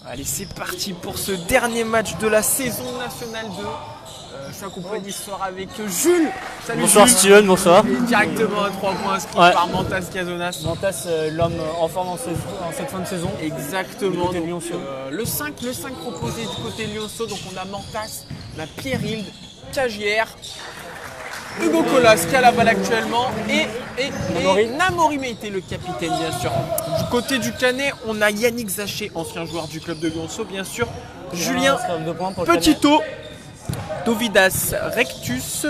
Allez, c'est parti pour ce dernier match de la saison nationale 2. Je suis accompagné ce soir avec Jules. Salut bonsoir Jules. Steven, bonsoir. Et directement à 3 points inscrits par Mantas Casonas. Mantas, l'homme en forme en cette fin de saison. Exactement. Du côté de Lionceau. Le 5 proposé du côté de Lionceau. Donc on a Mantas, on a Pierre-Hilde, Cagière, Hugo Colas qui a la balle actuellement et Namori Meite, le capitaine bien sûr. Du côté du Canet, on a Yannick Zaché, ancien joueur du club de Lionceau bien sûr. Julien Petito, Dovidas Rectus,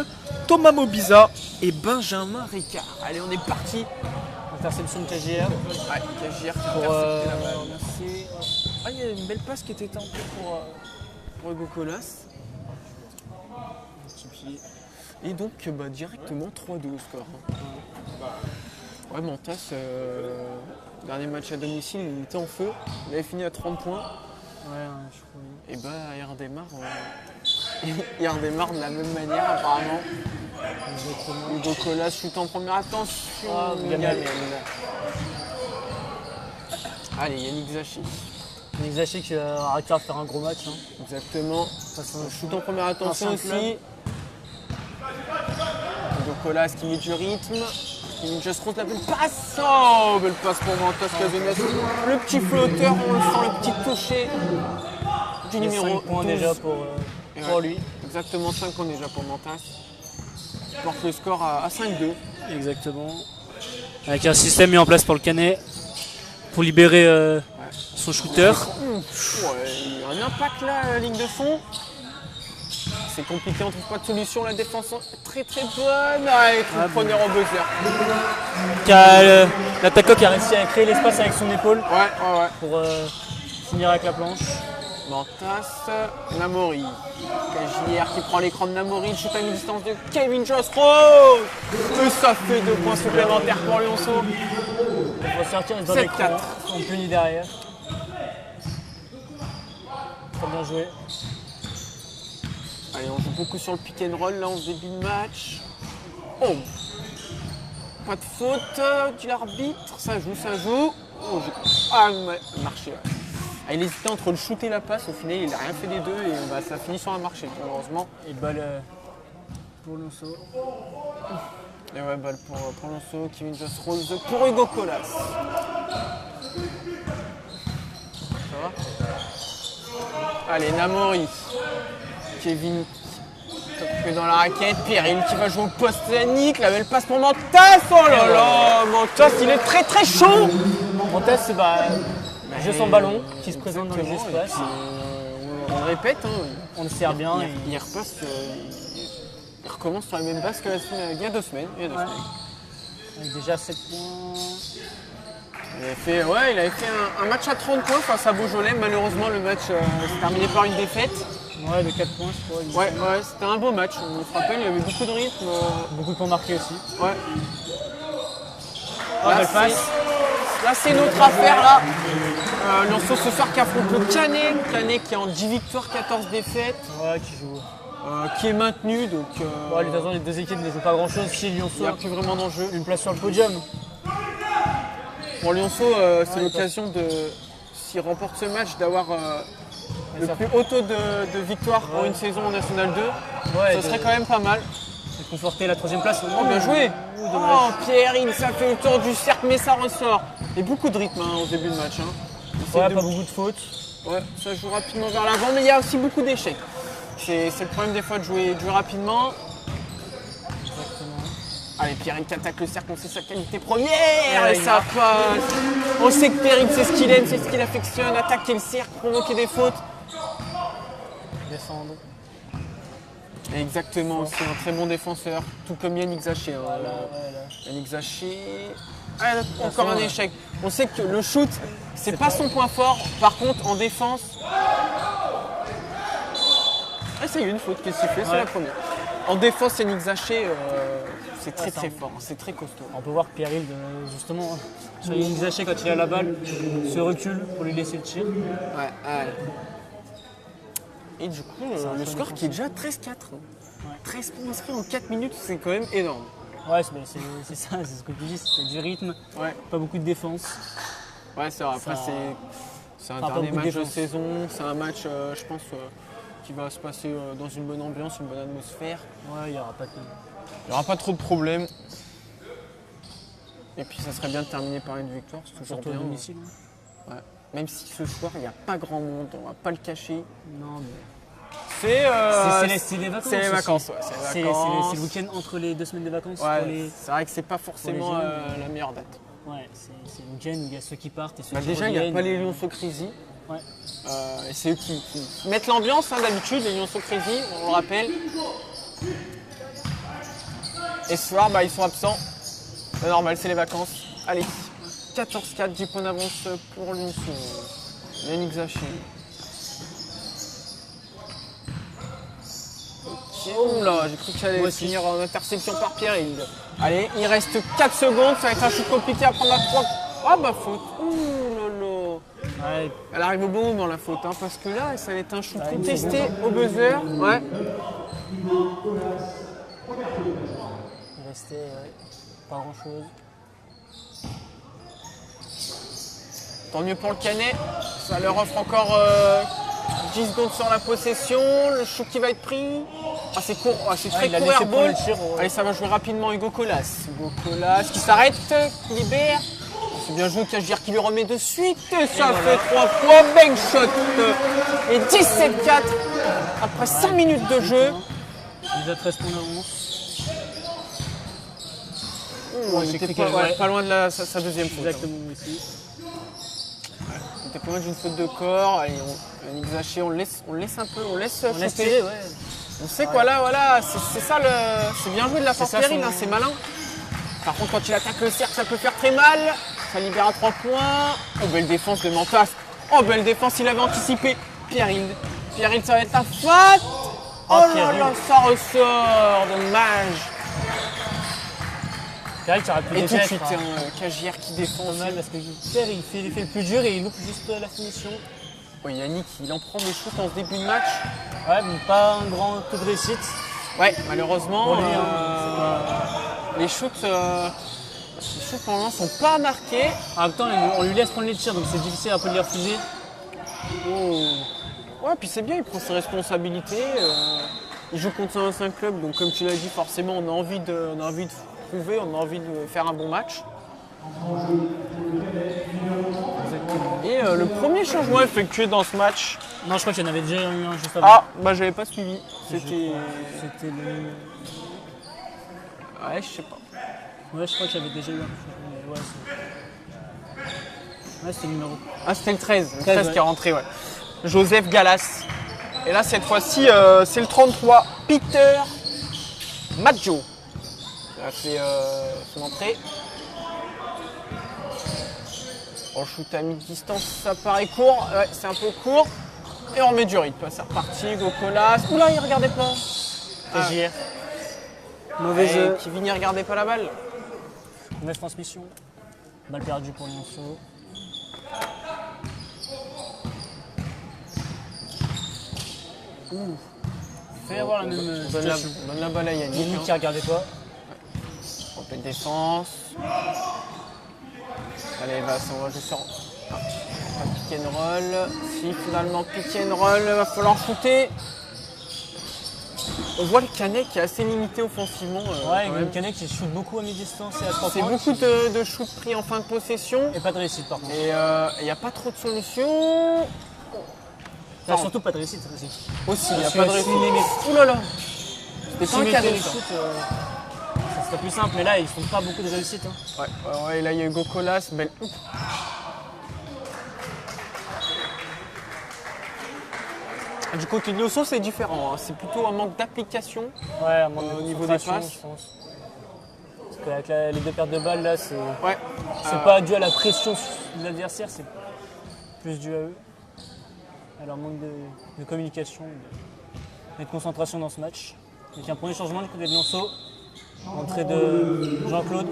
Thomas Mobiza et Benjamin Ricard. Allez, on est parti. Interception de Cagière. Ouais, Cagière qui a intercepté la balle. Merci. Ah, il y a une belle passe qui était tentée pour Hugo Colas. Et donc directement 3-2 au score. Ouais, Mantas, dernier match à domicile, il était en feu. Il avait fini à 30 points. Ouais, je crois. Et il redémarre de la même manière apparemment. Hugo Colas shoot en première, attention. Allez, Yannick Zaché. Yannick Zaché qui a arrêté de faire un gros match. Exactement. Shoot en première, attention aussi. Hugo Colas qui met du rythme. Qui met juste contre la belle passe. Oh, belle passe pour Mantas Casonas. Le petit flotteur, on le sent, le petit toucher du numéro 5 points 12. déjà pour lui. Exactement 5 points déjà pour Mantas. Il porte le score à 5-2. Exactement. Avec un système mis en place pour le Canet pour libérer son shooter. Il y a un impact là, la ligne de fond. C'est compliqué, on trouve pas de solution. La défense est très bonne. Allez, première au buzzer. L'attaquant qui a réussi à créer l'espace avec son épaule pour finir avec la planche. Mantas, Namori. Cagière qui prend l'écran de Namori, shoot à une distance de Kevin Jostro. Et ça fait 2 points supplémentaires pour Lionceau. Il faut sortir, il se donne l'écran. On punit derrière. Très bien joué. Allez, on joue beaucoup sur le pick and roll là en ce début de match. Oh, pas de faute de l'arbitre, ça joue. Oh, marché. Ouais. Ah, il hésitait entre le shoot et la passe, au final il n'a rien fait des deux et ça finit sur un marché malheureusement. Et balle pour Lionceau. Et ouais, balle pour Lionceau, Kevin Just Rose pour Hugo Colas. Ça va? Allez, Namori. Kevin qui est dans la raquette, Pierre-Hilde qui va jouer au poste Yannick, la belle passe pour Mantas. Oh là là, Mantas il est très chaud. Mantas c'est jeu sans ballon qui se présente dans les espaces. On le répète, on le sert bien. Il repasse, il recommence sur la même base qu'il y a 2 semaines. Avec déjà 7 points. Il avait fait un match à 30 points face à Beaujolais. Malheureusement le match s'est terminé par une défaite. Ouais, de 4 points je crois. Ouais, c'était un beau match. On se rappelle, il y avait beaucoup de rythme. Beaucoup de points marqués aussi. Ouais. Là c'est notre affaire là. Lionceau ce soir qui affronte le Canet. Le Canet qui est en 10 victoires, 14 défaites. Ouais, qui joue. Qui est maintenu. Donc, de toute façon, les deux équipes ne jouent pas grand chose. Si Lionceau il n'y a plus vraiment d'enjeu. Une place sur le podium. Pour Lionceau, c'est l'occasion de, s'il remporte ce match, d'avoir le plus haut taux de victoire pour une saison en National 2. Ça serait quand même pas mal. C'est conforter la 3e place. Oh, bien joué. Oh, Pierre-Hilde, ça fait le tour du cercle, mais ça ressort. Et beaucoup de rythme au début de match. Pas beaucoup de fautes. Ouais, ça joue rapidement vers l'avant, mais il y a aussi beaucoup d'échecs. C'est le problème des fois de jouer rapidement. Exactement. Allez, Pierre-Hilde qui attaque le cercle, on sait sa qualité première et ça passe. On sait que Pierre-Hilde, c'est ce qu'il aime, c'est ce qu'il affectionne, attaquer le cercle, provoquer des fautes. Descendre. Exactement, aussi un très bon défenseur, tout comme Yannick Zaché. Yannick Zaché. Encore un échec. On sait que le shoot, c'est pas son point fort. Par contre, en défense. Ça y est, une faute qui est sifflée, c'est la première. En défense, Yannick Zaché, c'est très fort, c'est très costaud. On peut voir que Pierre-Hilde, justement, sur Yannick Zaché, quand il a la balle, se recule pour lui laisser le tir. Ouais. Et du coup, le score qui est déjà 13-4. 13 points inscrits en 4 minutes, c'est quand même énorme. Ouais, c'est ça, c'est ce que tu dis, c'est du rythme, pas beaucoup de défense. Ouais, c'est vrai. Après, C'est un Enfin, dernier pas beaucoup match de de défense. saison. C'est un match, je pense, qui va se passer dans une bonne ambiance, une bonne atmosphère. Ouais, il n'y aura pas de. Il n'y aura pas trop de problèmes. Et puis ça serait bien de terminer par une victoire, c'est toujours Surtout à bien. domicile. Ouais. Même si ce soir, il n'y a pas grand monde, on va pas le cacher. Non, mais. C'est C'est les vacances. c'est les aussi. vacances, ouais, c'est les vacances. C'est le week-end entre les 2 semaines de vacances. Ouais, pour les... c'est vrai que c'est pas forcément jeunes, la meilleure date. Ouais, c'est le week-end où il y a ceux qui partent et ceux Bah, qui déjà, il n'y a reviennent. pas les Lyonceaux Crazy. Ouais. Et c'est eux qui mettent l'ambiance, hein, d'habitude, les Lyonceaux Crazy, on le rappelle. Et ce soir, bah, ils sont absents. C'est normal, c'est les vacances. Allez, 14-4, 10 points d'avance pour Lyonceaux. Yannick Zaché. Oh là, j'ai cru que ça allait Moi aussi. finir en interception par Pierre-Hilde. Allez, il reste 4 secondes, ça va être un shoot compliqué à prendre à 3. Ah bah faute. Ouh là là. Ouais, Elle arrive au bon moment la faute, hein, parce que là, ça va être un shoot Ouais, contesté au buzzer. Ouais. il restait pas grand chose. Tant mieux pour le Canet. Ça leur offre encore 10 secondes sur la possession. Le shoot qui va être pris. Ah, c'est court, ah, c'est très il a court laissé airball. prendre le tir, ouais. Allez, ça va jouer rapidement Hugo Colas. Hugo Colas qui s'arrête, qui libère. C'est bien joué, Cagière qui lui remet de suite. Ça fait 3 points, bang shot. Et 17-4 après 5 minutes de jeu. Il a 13 points d'avance. On j'ai était cru pas, qu'elle- ouais, ouais. pas loin de sa deuxième faute. Exactement aussi. On était pas loin d'une faute de corps. Allez, Yannick Zaché, on le laisse un peu, on laisse On laisse shooter. tirer, ouais. On sait quoi là, voilà, c'est ça c'est bien joué de la part ça, Pierre-Hilde, son- hein, c'est malin. Par contre, quand il attaque le cercle, ça peut faire très mal. Ça libère à 3 points. Oh, belle défense de Mantas. Oh, belle défense, il avait anticipé. Pierre-Hilde. Pierre-Hilde, ça va être la faute. Oh là Pierre-Hilde. là, ça ressort, dommage. C'est vrai que ça aurait pu Et tout de déjà suite, être Cagière qui défend. pas mal parce que Pierre il fait le plus dur et il loupe juste la finition. Oui, Yannick, il en prend des shoots en ce début de match. Ouais, mais pas un grand taux de réussite. Ouais, malheureusement, Pour lui, hein, les shoots pour le moment sont pas marqués. En même temps, on lui laisse prendre les tirs donc c'est difficile un peu de les refuser. Ouais, puis c'est bien, il prend ses responsabilités. Il joue contre un club, donc comme tu l'as dit, forcément, on a envie de prouver, on a envie de faire un bon match. Et le premier changement effectué dans ce match. Non, je crois qu'il y en avait déjà eu un juste avant. Ah, bah j'avais pas suivi. C'était. C'était le. Ouais, je sais pas. Ouais, je crois qu'il y avait déjà eu un changement. Ouais, c'était le numéro. Ah, c'était le 13. Le 13, 13 ouais. qui est rentré, ouais. Joseph Gallas. Et là, cette fois-ci, c'est le 33. Peter Maggio. Il a fait son entrée. On shoot à mi-distance, ça paraît court. Ouais, c'est un peu court. Et on remet du rythme. C'est reparti. Hugo Colas. Oula, il regardait pas. Cagière. Mauvais jeu. Kevin, il regardait pas la balle. Mauvaise transmission. Balle perdue pour Lyonceaux. Fait avoir la même On donne situation. la balle à Yannick. Yannick hein. qui regardait pas. En pleine défense. Allez, on va jouer sur un pick and roll. Si finalement pick and roll, va falloir shooter. On voit le Canet qui est assez limité offensivement. Ouais, quand une même. Canet qui shoot beaucoup à mi-distance et à 3 C'est points. beaucoup de shoots pris en fin de possession. Et pas de réussite par contre. Et il n'y a pas trop de solutions. Là, surtout pas de réussite aussi. Aussi, il n'y a Parce pas de que réussite. s'il met- Ouh là là. C'était Si pas un mettait cadeau les ça. shoots, ça serait plus simple, mais là ils font pas beaucoup de réussite. Hein. Ouais, et là il y a Hugo Colas, belle. Ouh. Du côté de Lyonceaux, c'est différent. hein. C'est plutôt un manque d'application. Ouais, à mon Au niveau des passes. je pense. Parce qu'avec les 2 pertes de balles là, c'est Ouais. pas dû à la pression de l'adversaire, c'est plus dû à eux. À leur manque de communication et de concentration dans ce match. Donc un premier changement du côté de Lyonceaux. Entrée de Jean-Claude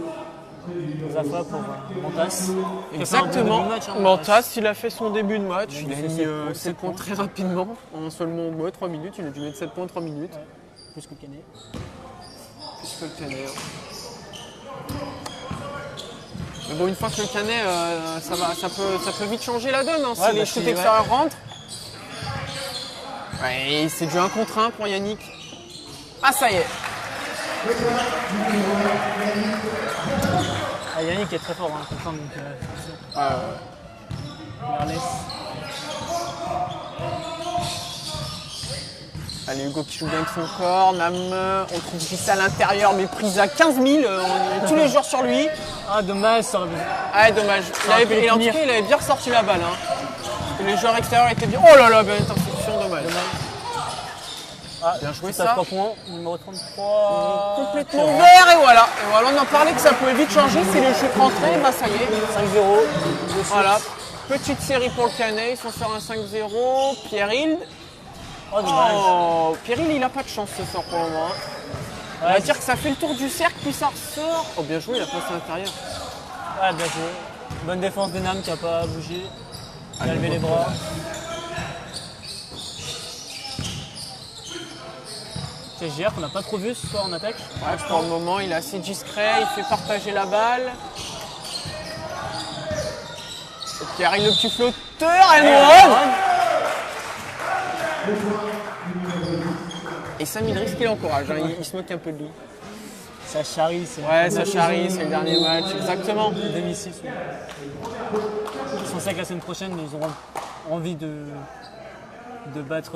Zafa pour Mantas. Exactement. Match, hein, Mantas, il a fait son début de match. Il Il a a mis fait 7 7 points points. très rapidement. En seulement 3 minutes. Il a dû mettre 7 points en 3 minutes. Plus que Canet. Plus que le Canet. Mais bon, une fois que le canet, ça peut vite changer la donne, hein, Ouais, si les shoots extérieurs rentrent. Ouais, c'est du 1 contre 1 pour Yannick. Ah, ça y est. Ah, Yannick est très fort, hein, comme ça, donc on leur laisse. Allez, Hugo qui joue bien avec son corps. Nam, on trouve Gis à l'intérieur, mais prise à 15 000. On est tous les jours sur lui. Ah, dommage, ça aurait pu. Ah, dommage. Et en tout cas, il avait bien ressorti la balle. Hein. Parce que les joueurs extérieurs étaient bien. Oh là là, bien interception, dommage. Ah, bien joué ça. ça. 3 points, numéro 33. Complètement vert et voilà. Et voilà, on en parlait que ça pouvait vite changer si le shoot rentrait. Bah ça y est. 5-0. Voilà. Petite série pour le Canet. Ils sont sur un 5-0. Pierre-Hilde. Oh, dommage. Oh, Pierre-Hilde, il a pas de chance ce soir pour le moment. On va dire que ça fait le tour du cercle, puis ça ressort. Oh, bien joué, il a passé à l'intérieur. Ouais, bien joué. Bonne défense de Nam qui n'a pas bougé. Il a levé les bras. C'est JR qu'on n'a pas trop vu ce soir en attaque. Ouais, pour le moment, il est assez discret, il fait partager la balle. Et puis arrive le petit flotteur, Elmond. Et Sam Idriss qui l'encourage, hein, il se moque un peu de lui. Ça charrie, c'est. Ouais, ça charrie, c'est le dernier match, exactement. Domicile. Ils sont secs la semaine prochaine, mais ils auront envie de battre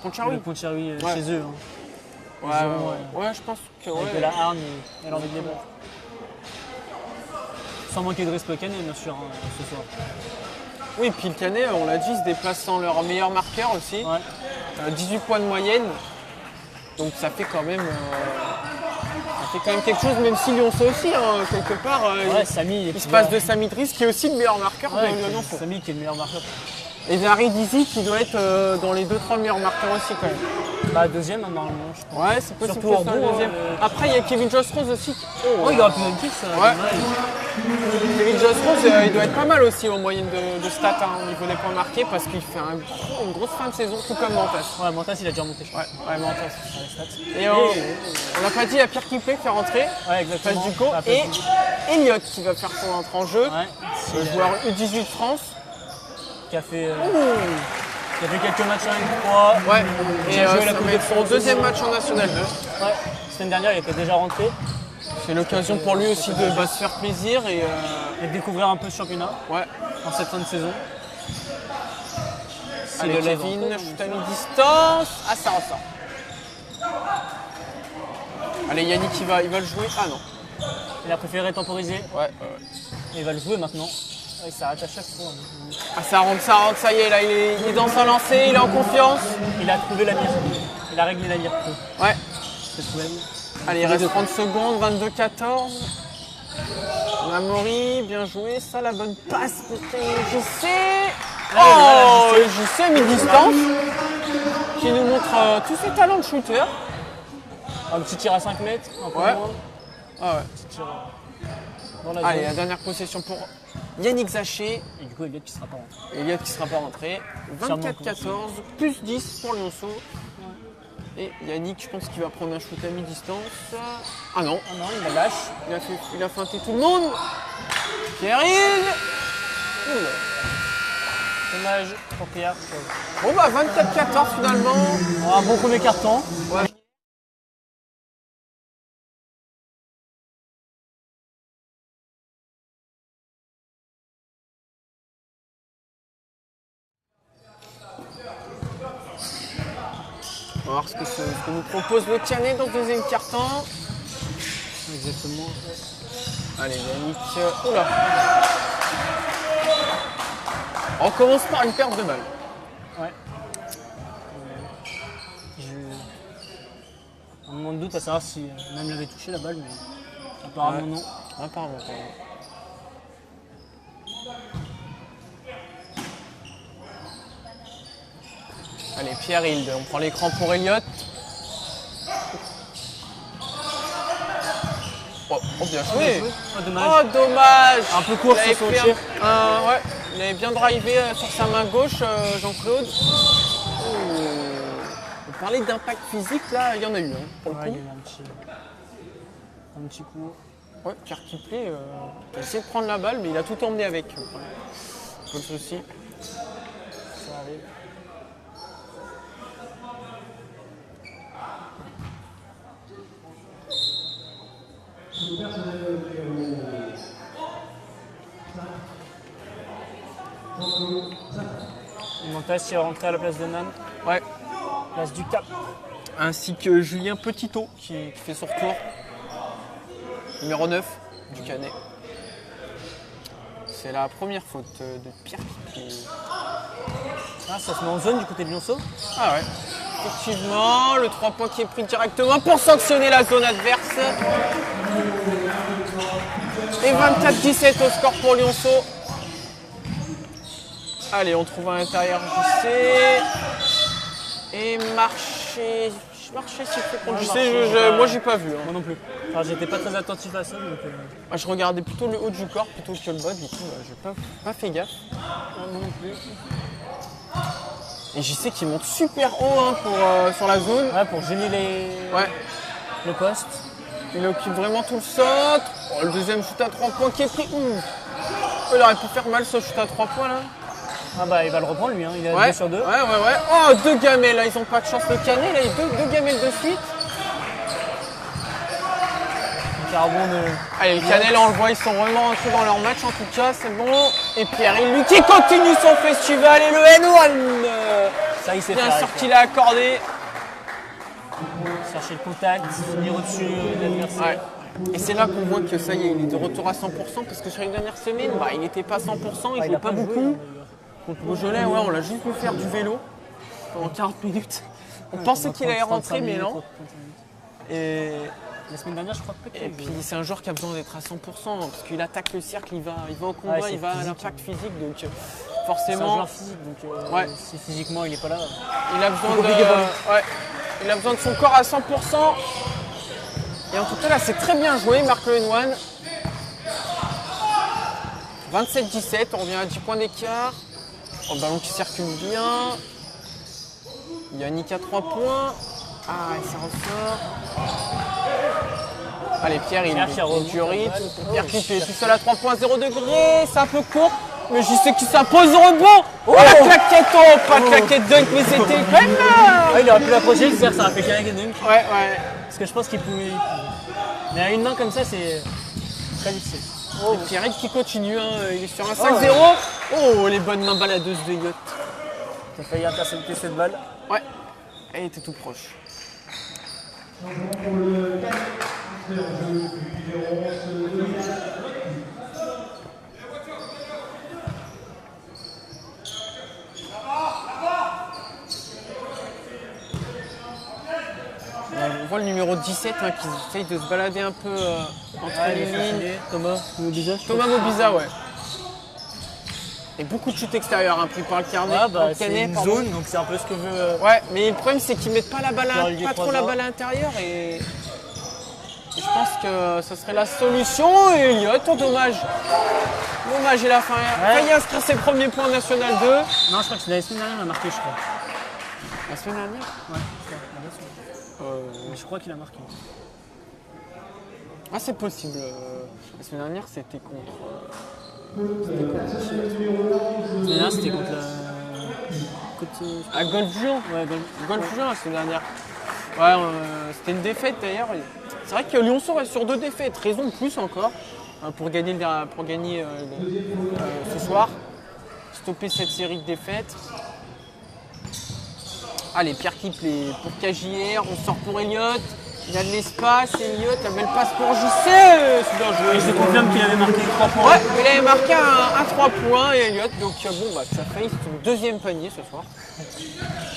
Pontcharroui. le Pontcharroui Ouais. chez eux. Hein. Ouais, je pense que Avec de ouais. la hargne et l'envie de les battre. Sans manquer de respect au Canet, bien sûr, hein, ce soir. Oui, puis le Canet, on l'a dit, se déplace sans leur meilleur marqueur aussi. Ouais. 18 points de moyenne. Donc ça fait quand même, quelque chose, même si Lyonceau aussi, hein, quelque part. Ouais, Samy, il se passe de Sam Idriss, qui est aussi le meilleur marqueur de Lyonceau. Samy qui est le meilleur marqueur. Et Zari Dizzy qui doit être dans les 2-3 meilleurs marqueurs aussi quand même. Bah, deuxième, hein, normalement, je pense. Ouais, c'est possible Surtout que ce soit en le gros, deuxième. Après, il y a Kevin Joss Rose aussi. Oh, il aurait pu mettre ça. Ouais. Dommage. Kevin Joss Rose, il doit être pas mal aussi en moyenne de stats hein, au niveau des points marqués parce qu'il fait une grosse fin de saison, tout comme Mantas. Ouais, Mantas, il a déjà remonté. Ouais, Mantas. Sur les stats. Et on n'a pas dit, il y a Pierre Kiplé qui est rentré, Ouais, exactement. face Duco, Ah, et face Duco. Elliott qui va faire son entrée en jeu, Ouais. le joueur U18 France. Qui a fait quelques matchs en N3. Ouais, et Qui a joué la ça Coupe va de être son France deuxième aussi. match en National 2. Ouais. La semaine dernière, il était déjà rentré. C'est l'occasion pour lui aussi de se faire plaisir et Et de découvrir un peu ce championnat ouais. en cette fin de saison. Si Allez, le lève Kevin, un peu, shoot à mi-distance. Ah, ça ressort. Allez, Yannick, il va le jouer. Ah non. Il a préféré temporiser. Ouais. Et il va le jouer maintenant. Ouais, il s'arrête à chaque fois. Ah, ça rentre, ça y est, là, il est dans sa lancée, il est en confiance. Il a trouvé la mire. Il a réglé la mire. Ouais. C'est tout. Allez, il reste 30 secondes, 22-14. Namori, bien joué, ça la bonne passe pour JC. Oh, JC mi-distance, qui nous montre tous ses talents de shooter. Un petit tir à 5 mètres, un peu Ouais. moins. Ah ouais. Petit tir dans la Allez, zone. la dernière possession pour Yannick Zaché. Et du coup, Elliott qui sera pas rentré. Elliott qui ne sera pas rentré. 24-14, plus 10 pour Lyonceau. Et Yannick, je pense qu'il va prendre un shoot à mi-distance. Ah non, Ah non, il la lâche. il a feinté tout le monde. Pierre-Yves. Dommage pour Pierre. Bon bah 24-14 finalement. Un bon premier carton. Ouais. On va voir ce que nous propose le Canet dans le deuxième quart-temps. Exactement. Allez Yannick, oula. On commence par une perte de balle. Ouais. Un moment de doute à savoir si même l'avait touché la balle, mais apparemment non. Apparemment. Allez, Pierre-Hilde, on prend l'écran pour Elliott. Oh, bien joué. Oh, dommage. Oh, dommage. Un peu court Il avait sur son pris tir. ouais, il avait bien drivé sur sa main gauche, Jean-Claude. Oh. On parlait d'impact physique, là, il y en a eu, hein, pour le Ouais, coup. il y a eu un petit coup. Ouais, Pierre Kiplé a essayé de prendre la balle, mais il a tout emmené avec. Pas de souci. Ça arrive. Montas qui est rentré à la place de Nan, Ouais. place du Cap. Ainsi que Julien Petitot qui fait son retour. Numéro 9 du Canet. C'est la première faute de Pierre Kiplé. Ah, ça se met en zone du côté de Lyonceau. Ah ouais. Effectivement, le 3 points qui est pris directement pour sanctionner la zone adverse. Et 24-17 au score pour Lyonceau. Allez, on trouve à l'intérieur JC. Et Marché. Marché, c'est fait contre JC. Moi, j'ai pas vu. Moi non plus. Enfin, j'étais pas très attentif à ça. Donc, Moi, je regardais plutôt le haut du corps plutôt que le bas. Du coup, j'ai pas fait gaffe. moi non plus. Et JC qui monte super haut hein, sur la zone. Ouais, pour gêner Ouais. le poste. Il occupe vraiment tout le centre. Oh, le deuxième shoot à 3 points qui est pris. Il aurait pu faire mal ce shoot à 3 points là. Ah bah il va le reprendre lui, hein. Il a 2 sur 2. Ouais. Oh, 2 gamelles là, ils ont pas de chance le Canet, là, il y a 2 gamelles de suite. Carbon de... Allez, le Canet là on le voit, ils sont vraiment rentrés dans leur match en tout cas, c'est bon. Et Pierre, lui qui continue son festival et le N1 Ça il s'est bien fait sûr qu'il a accordé. Chercher le contact, finir au-dessus de l'adversaire. Ouais. Et c'est là qu'on voit que ça y est, il est de retour à 100% parce que sur les dernières semaines, il n'était pas à 100%, il jouait pas beaucoup. Contre Beaujolais, ouais, on l'a juste vu faire du vélo pendant 40 minutes. On pensait qu'il allait rentrer, mais non. Et la semaine dernière, je crois pas qu'il. Et puis c'est un joueur qui a besoin d'être à 100% parce qu'il attaque le cercle, il va au combat, il va à l'impact physique, donc forcément. C'est un joueur physique, donc si physiquement il est pas là. Il a besoin de son corps à 100%. Et en tout cas là, c'est très bien joué, Marc Le N1. 27-17, on revient à 10 points d'écart. Le ballon qui circule bien. Yannick à 3 points. Ah, et ça ressort. Allez, Pierre, il est du rythme. Pierre qui est tout seul à 3 points, 0 degré. C'est un peu court, mais je sais qu'il s'impose au rebond. Oh, la claquette, pas de claquette dunk, mais c'était quand même là. Il aurait pu l'approcher, c'est-à-dire que ça aurait fait claquette dunk. Ouais. Parce que je pense qu'il pouvait. Mais à une main comme ça, c'est très difficile. Oh, Pierre qui continue, il est sur un 5-0. Oh, les bonnes mains baladeuses de Yacht. T'as failli intercepter cette balle. Ouais, elle était tout proche. On voit le numéro 17 qui essaye de se balader un peu entre les lignes. Thomas Mobiza, ouais. Et beaucoup de shoots extérieurs pris par le Canet. C'est une zone, donc c'est un peu ce que veut. Ouais, mais le problème c'est qu'ils mettent pas la balle, pas trop la balle à l'intérieur et je pense que ce serait la solution. Et Elliott, dommage. Dommage, il a failli inscrire ses premiers points en National 2. Non, je crois que c'est la semaine dernière, il a marqué, je crois. La semaine dernière? Ouais, je crois qu'il a marqué. Ah, c'est possible. La semaine dernière, c'était contre. C'était contre la. Golf Juan. Ouais, Golf Juan la semaine dernière. Ouais, c'était une défaite d'ailleurs. C'est vrai que Lyonceau reste sur 2 défaites, raison de plus encore pour gagner ce soir. Stopper cette série de défaites. Allez, Pierre Kiplé pour KJR, on sort pour Elliott. Il a de l'espace, Elliott, la belle passe pour JC. C'est bien joué. Et je confirme qu'il avait marqué 3 points. Ouais, il avait marqué un 3 points et Elliott. Donc bon, ça a failli son 2e panier ce soir.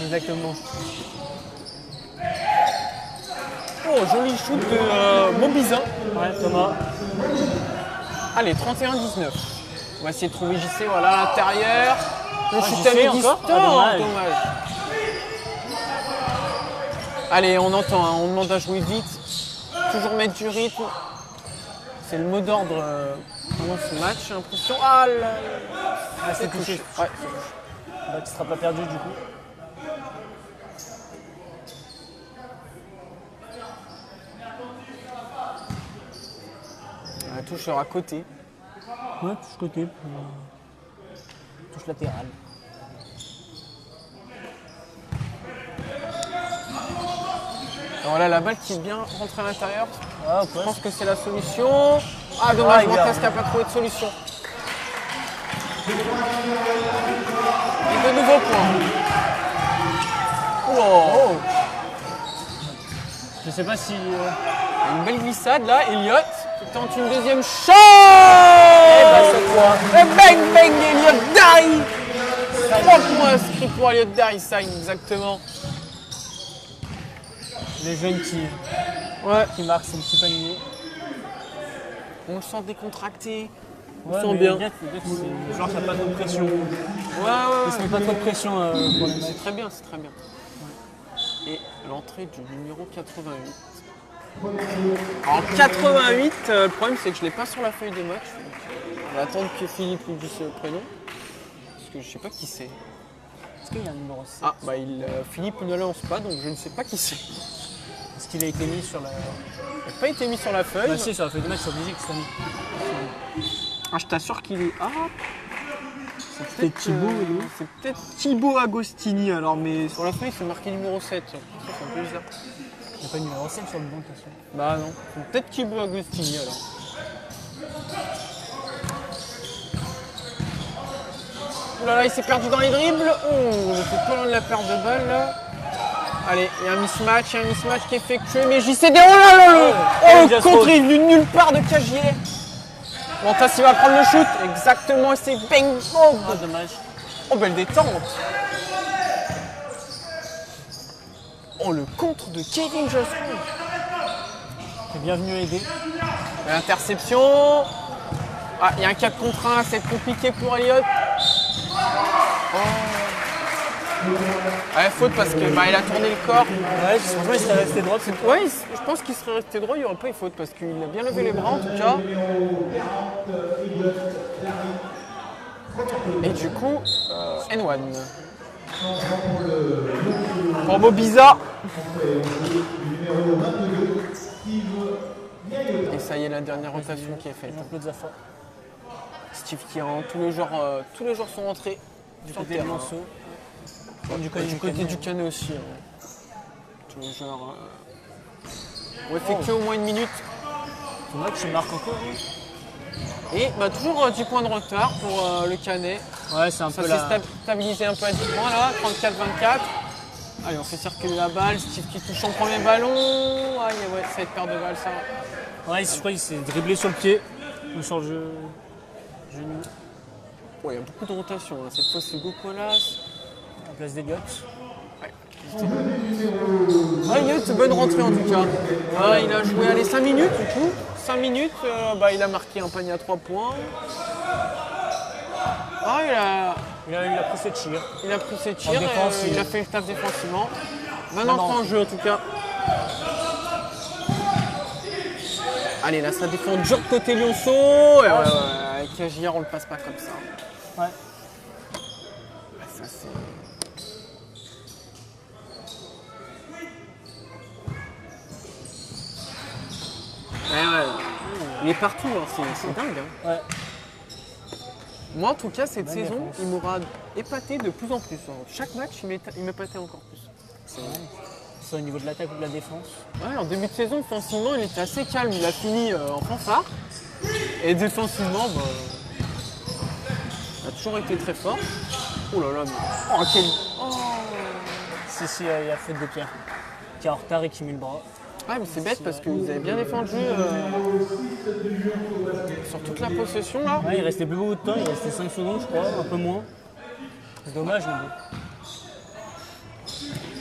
Exactement. Oh, joli shoot de Mobiza. Ouais, Thomas. Allez, 31-19. On va essayer de trouver JC, voilà, à l'intérieur. Le shoot à mi-distance, dommage. Allez, on entend, on demande à jouer vite. Toujours mettre du rythme. C'est le mot d'ordre pendant ce match, j'ai l'impression. Ah, c'est touché. Ouais. Bah, tu ne seras pas perdu du coup. La touche à côté. Ouais, touche côté. Touche latérale. Alors là, la balle qui est bien rentrée à l'intérieur. Ah, Je pense que c'est la solution. Ah, dommage, Marquez qui n'a pas trouvé de solution. Et de nouveaux points. Oh. Je sais pas si. Une belle glissade là, Elliott qui tente une deuxième shot. Et bang bang, Elliott Dari. 3 points inscrits pour Elliott Dari, ça exactement. Les jeunes qui marquent c'est le petit panier. On le sent décontracté. On Ouais, sent bien. C'est genre qu'il n'y a pas trop de pression. Ouais. Ils se mettent pas trop de pression pour les mecs. C'est très bien, c'est très bien. Et l'entrée du numéro 88. En 88, le problème c'est que je ne l'ai pas sur la feuille des matchs. On va attendre que Philippe nous dise le prénom. Parce que je ne sais pas qui c'est. Est-ce qu'il y a un numéro 7? Ah, bah Philippe ne lance pas, donc je ne sais pas qui c'est. Est-ce qu'il a été mis sur la. Il n'a pas été mis sur la feuille. Bah si, sur la feuille des matchs, c'est obligé que ça mis. Ah, je t'assure qu'il est. Ah, C'est Thibaut, c'est peut-être Thibaut Agostini alors, mais sur la feuille c'est marqué numéro 7. Ça, c'est un peu bizarre. Il n'y a pas de numéro 7 sur le banc de toute façon. Bah non, c'est peut-être Thibaut Agostini alors. Oh là là, il s'est perdu dans les dribbles. Oh, j'étais pas loin de la perte de balle là. Allez, il y a un mismatch qui est effectué, mais JCD, oh là là, le contre du nulle part de Cagier. Montas, il va prendre le shoot, exactement, et c'est bang. Oh, dommage. Oh, belle détente. Oh, le contre de Kevin Jostrom. T'es bienvenu aider. L'interception. Ah, il y a un 4 contre 1, c'est compliqué pour Elliott. Oh. Ouais, faute parce que il a tourné le corps. Ouais, franchement, il serait resté droit. Ouais, je pense qu'il serait resté droit, il n'y aurait pas eu faute parce qu'il a bien levé les bras en tout cas. Et du coup, N1. Pour Bobiza. Et ça y est, la dernière rotation qui est faite. Steve qui rentre, tous les joueurs sont rentrés. Du côté de Manceau. Du côté du Canet aussi. Tous les joueurs ont effectué au moins une minute. C'est moi qui marque encore. Et toujours 10 points de retard pour le Canet. Ouais, c'est un peu là. Ça s'est stabilisé un peu à 10 points là, 34-24. Allez, on fait circuler la balle. Steve qui touche son premier ballon. Aïe, ouais, ça va être perte de balle ça. Ouais, je crois qu'il s'est dribblé sur le pied. Sur le genou. Ouais, il y a beaucoup de rotation. Hein. Cette fois, c'est Gokolas. À place d'Elliott. Ouais, Elliott, bonne rentrée en tout cas. Il a joué 5 minutes du coup. 5 minutes, il a marqué un panier à 3 points. Il a pris ses tirs. Il a pris ses tirs, il a fait le taf défensivement. 20 entrées en jeu en tout cas. Allez, là ça défend dur côté Lyonceau. Avec Cagière, on le passe pas comme ça. Ouais. Ça c'est. Ouais. Il est partout, hein. C'est dingue. Hein. Ouais. Moi, en tout cas, cette saison, il m'aura épaté de plus en plus. Chaque match, il m'épatait encore plus. C'est vrai. C'est au niveau de l'attaque ou de la défense. Ouais, en début de saison, offensivement, il était assez calme. Il a fini en fanfare. Et défensivement, il a toujours été très fort. Oh là là, mais... Oh, quel... Oh. Si, il y a faute de Pierre. Qui est en retard et qui met le bras. Ouais, mais c'est bête parce que vous avez bien défendu sur toute la possession là. Ouais, il restait plus beaucoup de temps, il restait 5 secondes je crois, un peu moins. C'est dommage mais bon.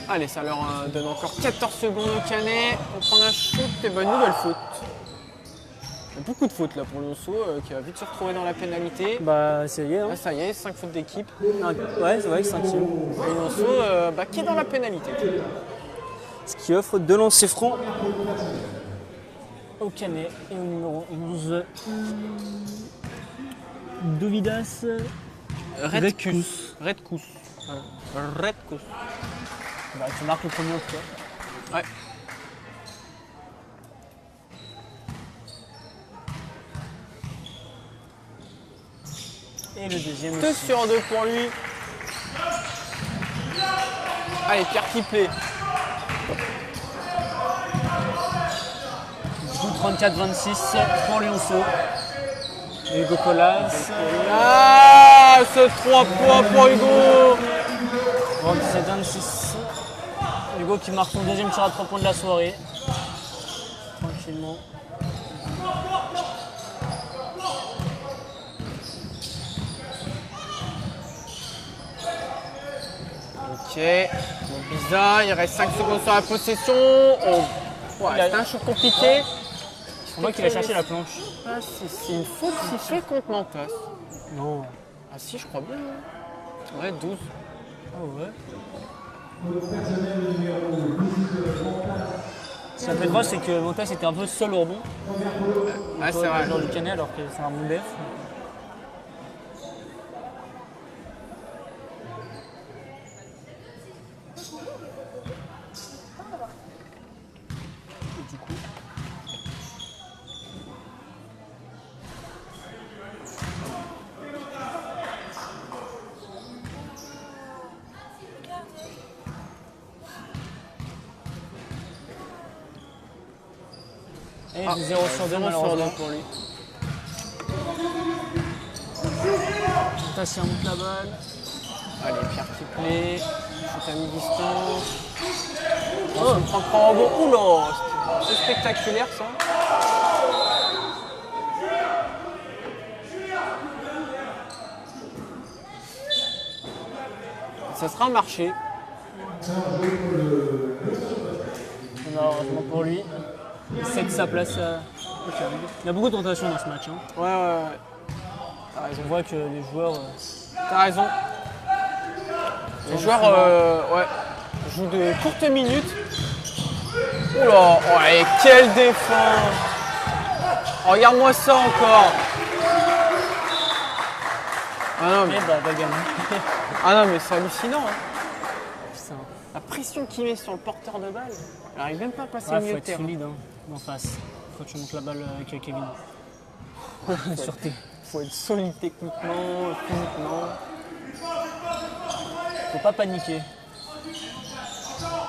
Allez, ça leur donne encore 14 secondes au Canet. On prend un shoot et bonne nouvelle faute. Il y a beaucoup de fautes là pour Lyonceau qui va vite se retrouver dans la pénalité. Bah ça y est. Hein. Là, ça y est, 5 fautes d'équipe. Ouais, c'est vrai que 5e. Et Lyonceau qui est dans la pénalité. Ce qui offre 2 lancers francs au Canet et au numéro 11. Dovidas Redkus. Bah, tu marques le premier en tout cas. Ouais. Et le deuxième 2 aussi. sur 2 pour lui. Allez, Pierre qui plaît. Du coup, 34-26 pour Lionceau. Hugo Colas. Ah, ce 3 points pour Hugo. 27-26. Hugo qui marque son deuxième tir à 3 points de la soirée. Tranquillement. Ok, bon, bizarre, il reste 5 secondes sur la possession. Oh. Ouais, c'est un shoot compliqué. C'est moi qui a cherché la planche. Ah, c'est une faute sifflée contre Mantas. Non. Ah si, je crois bien. Ouais, 12. Ah ouais. Ce qui a fait drôle, c'est que Montas était un peu seul au rebond. Ah, c'est vrai. Le joueur du Canet, alors que c'est un bon def. Et du coup, et 0 sur 2 0 sur malheureusement. 2 pour lui. Montas il remonte la balle. Allez, Pierre qui plaît. Shoot à mi-distance. Oh, on prend en rebond. Oula, c'est spectaculaire ça. Ça sera un marché. Malheureusement pour lui, il cède sa place à... Il y a beaucoup de rotation dans ce match. Hein. Ouais, ouais, ouais. T'as raison. On voit que les joueurs... T'as raison. Les joueurs ouais, jouent de courtes minutes. Oula, ouais, quelle défense! Regarde-moi ça encore! Ah non, mais, Et bah, Bagan. ah non, mais c'est hallucinant. Hein. Putain. La pression qu'il met sur le porteur de balle, il n'arrive même pas à passer Ouais, le faut milieu de être terrain. solide hein, en face. Faut que tu montes la balle avec Kevin. Sûreté. Faut être solide techniquement, physiquement. Faut pas paniquer.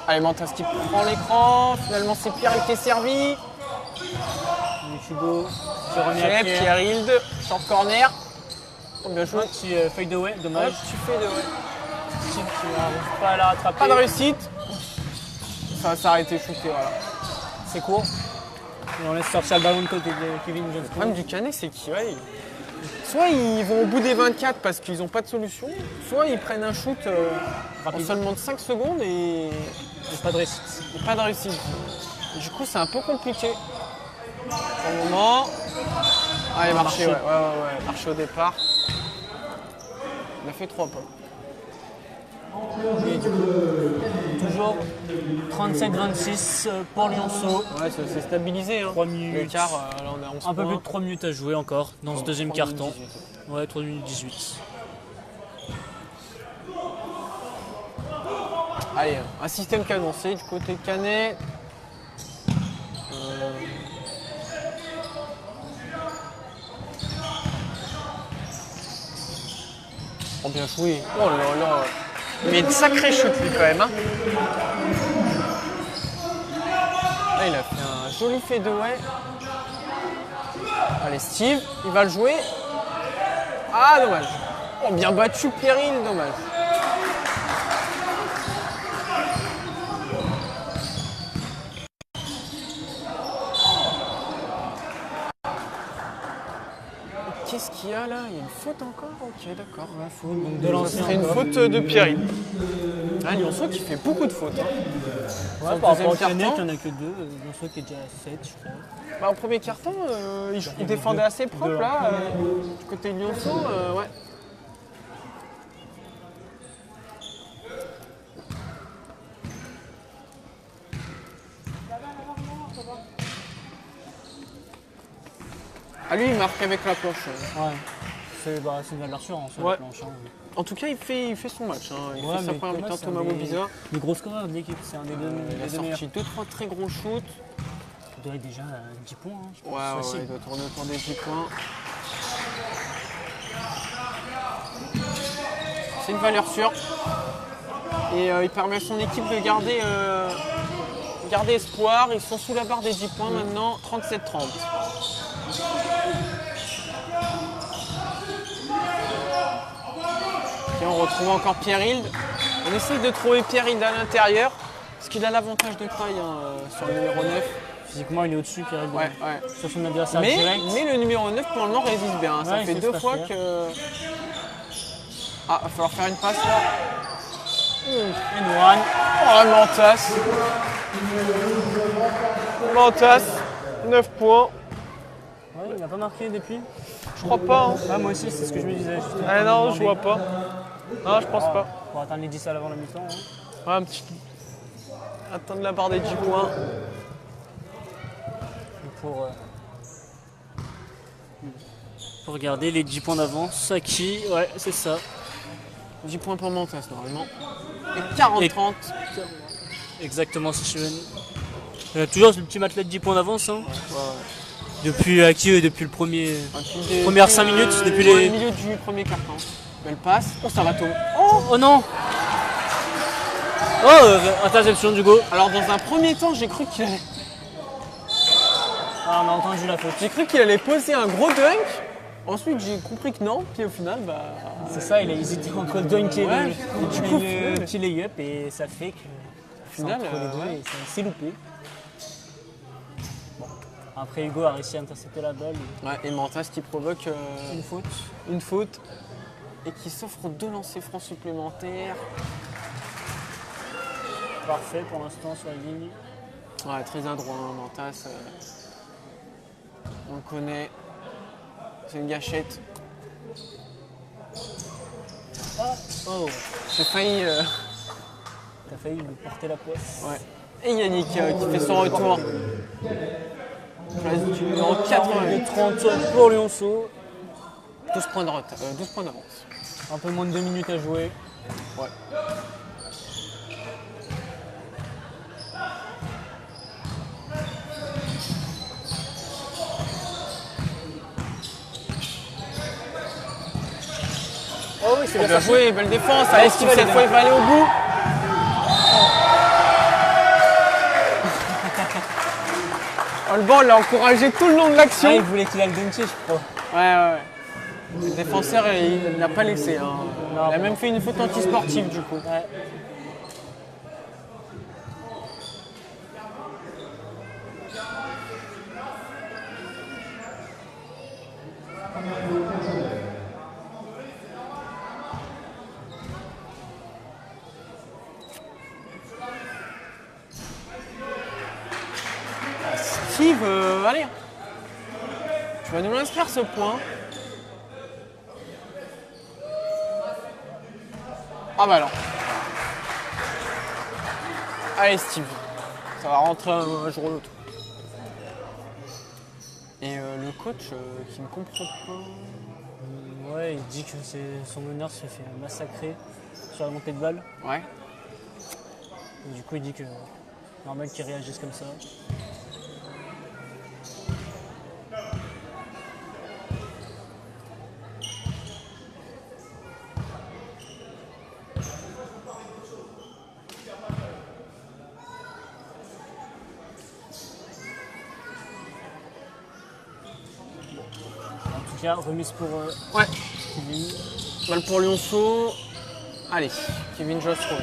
Allez, Mantas qui prend l'écran. Finalement, c'est Pierre qui est servi. Et Hugo qui remet à Pierre. Pierre Hilde, short corner. Oh, bien joué. Un petit fade away, dommage. Hop, tu fais de. Ouais. Steve qui n'arrive pas à la rattraper. Pas de réussite. Ça va s'arrêter shooté, voilà. C'est court. Et on laisse sortir le ballon de côté de Kevin Johnson. Le problème du Canet, c'est qu'ils soit ils vont au bout des 24 parce qu'ils n'ont pas de solution, soit ils prennent un shoot en Rapide. seulement 5 secondes et Pas de réussite. pas de réussite. Et du coup, c'est un peu compliqué. Pour le moment. Allez, marché, ouais, marché au départ. Il a fait 3 pas. Et du coup, toujours 37-26 pour Lionceau. Ouais, c'est stabilisé. Hein. 3 minutes. L'écart, là, on est à 11 Un peu points. plus de 3 minutes à jouer encore dans ce deuxième 3 minutes carton. 18. Ouais, 3 minutes 18. Allez, un système cadencé du côté de Canet. Oh, bien joué. Oh là là. Il met une sacrée chute lui quand même. Hein. Là, il a fait un joli fadeaway. Allez, Steve, il va le jouer. Ah, dommage. Oh, bien battu Pierre-Hill, dommage. Qu'est-ce qu'il y a là? Il y a une faute encore? Ok, d'accord. Donc de Ça l'ancien. serait une faute de Pierre-Hill. Ah, Lionceau qui fait beaucoup de fautes. Hein. Ouais, Sur le par rapport au deuxième Canet, carton. il n'y en a que 2. Lionceau qui est déjà à 7, je crois. Bah, au premier carton, il défendait assez propre là. Du côté de Lionceau, ouais. Ah, lui, il marque avec la planche. Ouais. C'est une valeur sûre en soi, Ouais. la planche. Hein. En tout cas, il fait son match. Hein. Il Ouais, fait sa mais première Thomas, mi-temps, c'est Thomas un Bobiza. des gros scoreurs de l'équipe, c'est un des deux, Il a des deux meilleurs. sorti 2-3 très gros shoots. Il doit être déjà à 10 points, hein, je pense. Ouais, facile. il doit tourner autour des 10 points. C'est une valeur sûre. Et il permet à son équipe de garder espoir. Ils sont sous la barre des 10 points maintenant, 37-30. Et on retrouve encore Pierre-Hilde. On essaye de trouver Pierre-Hilde à l'intérieur, parce qu'il a l'avantage de taille sur le numéro 9. Physiquement, il est au-dessus, Pierre. Ouais. Sur son adversaire Mais direct. le numéro 9, pour le moment, résiste bien. Ça Ouais, fait il fait 2 se fois faire. que... Ah, il va falloir faire une passe là. Et Noran. Oh, Mantas, 9 points. Ouais, il n'a pas marqué depuis. Je crois pas. Hein. Ah, moi aussi, c'est ce que je me disais. Ah non, je vois pas. Non, je pense pas. Pour atteindre les 10 à l'avant la mi-temps. Hein. Ouais, un petit... Atteindre la barre des 10 points. Pour garder les 10 points d'avance, à qui? Ouais, c'est ça. 10 points pour Mantas, normalement. Et 40-30. Exactement, Steven. Il a toujours ce petit matelas de 10 points d'avance. Hein. Depuis depuis le premier. Premières 5 minutes, depuis les. Le milieu du premier quart-temps. Belle passe. Oh, ça va tomber. Oh non! Oh, interception du go. Alors, dans un premier temps, j'ai cru qu'il allait... Ah, on a entendu la faute. J'ai cru qu'il allait poser un gros dunk. Ensuite, j'ai compris que non. Puis au final, bah... C'est ça, il a hésité entre le dunk et Ouais, le petit lay-up et ça fait que. Au final, entre les deux, ouais. et ça s'est loupé. Bon. Après, Hugo a réussi à intercepter la balle. Ouais, et Mantas qui provoque Une faute. et qui s'offre 2 lancers francs supplémentaires. Parfait pour l'instant sur la ligne. Ouais, très adroit, hein, Mantas. On le connaît. C'est une gâchette. Oh, J'ai failli... t'as failli lui porter la poisse. Ouais. Et Yannick qui fait son retour. Place du numéro 88. 30 pour Lyonceau. 12 points d'avance. Un peu moins de 2 minutes à jouer. Ouais. Oh oui, c'est Bien joué, belle défense. Allez, Steve, cette fois, il va aller au bout. Oh, le banc l'a encouragé tout le long de l'action. Ah, il voulait qu'il aille dunker, je crois. Ouais. Le défenseur, il n'a pas laissé. Hein. Non. Il a même fait une faute antisportive, du coup. Ouais. Steve, allez. Tu vas nous inscrire ce point. Ah bah non. Allez Steve. Ça va rentrer un jour ou l'autre. Et le coach qui ne comprend pas. Ouais, il dit que son meneur se fait massacrer sur la montée de balle. Ouais. Et du coup, il dit que normal qu'il réagisse comme ça. En tout cas, remise pour Ouais. Kevin. Balle pour Lyonceau. Allez, Kevin Joss-Rose.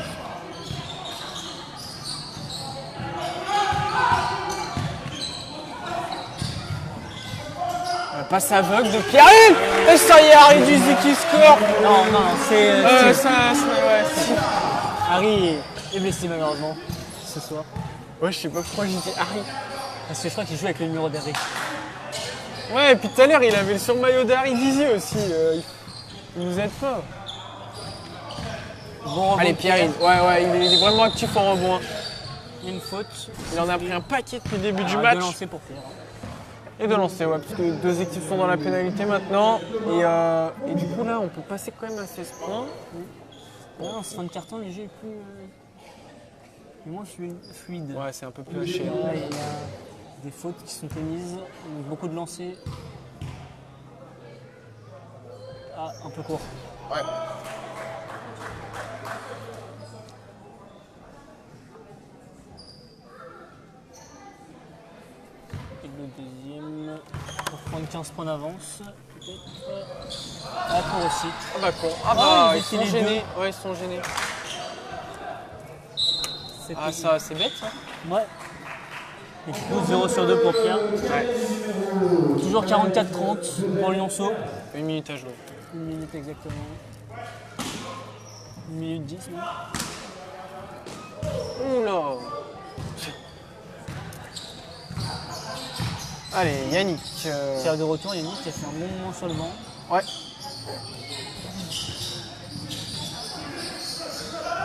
Passe aveugle de Pierre-Hilde. Et ça y est, Harry Duzy qui score. Non, c'est Steve. Harry est blessé malheureusement ce soir. Ouais, je sais pas pourquoi j'ai dit Harry. Parce que je crois qu'il joue avec le numéro d'Harry. Ouais, et puis tout à l'heure, il avait le surmaillot d'Harry Duzy aussi. Il nous aide pas. Bon, Allez, Pierre-Hilde. Ouais, il est vraiment actif en rebond. une faute. Il en a pris un paquet depuis le début du De match. lancer pour Pierre. Et de lancer, ouais, parce que 2 équipes sont dans la pénalité maintenant. Et du coup, là, on peut passer quand même à 16 points. Là, en ce fin de carton, les jeux est plus. moins fluide. Ouais, c'est un peu plus haché. Là, il y a des fautes qui sont émises, beaucoup de lancers. Ah, un peu court. Ouais. 15 points d'avance. Peut-être. Ah, pour aussi. Ah bah con. Ah Oh, bah ils ils sont étaient les gênés. Ouais, ils sont gênés. Ah ça c'est bête ça. Ouais. Et du coup 0 sur 2 pour Pierre. Ouais. Toujours 44-30 pour Lyonceau. 1 minute à jouer. 1 minute exactement. 1 minute 10 même. Oula. Allez, Yannick. Pierre de retour, Yannick qui a fait un bon moment sur le banc. Ouais.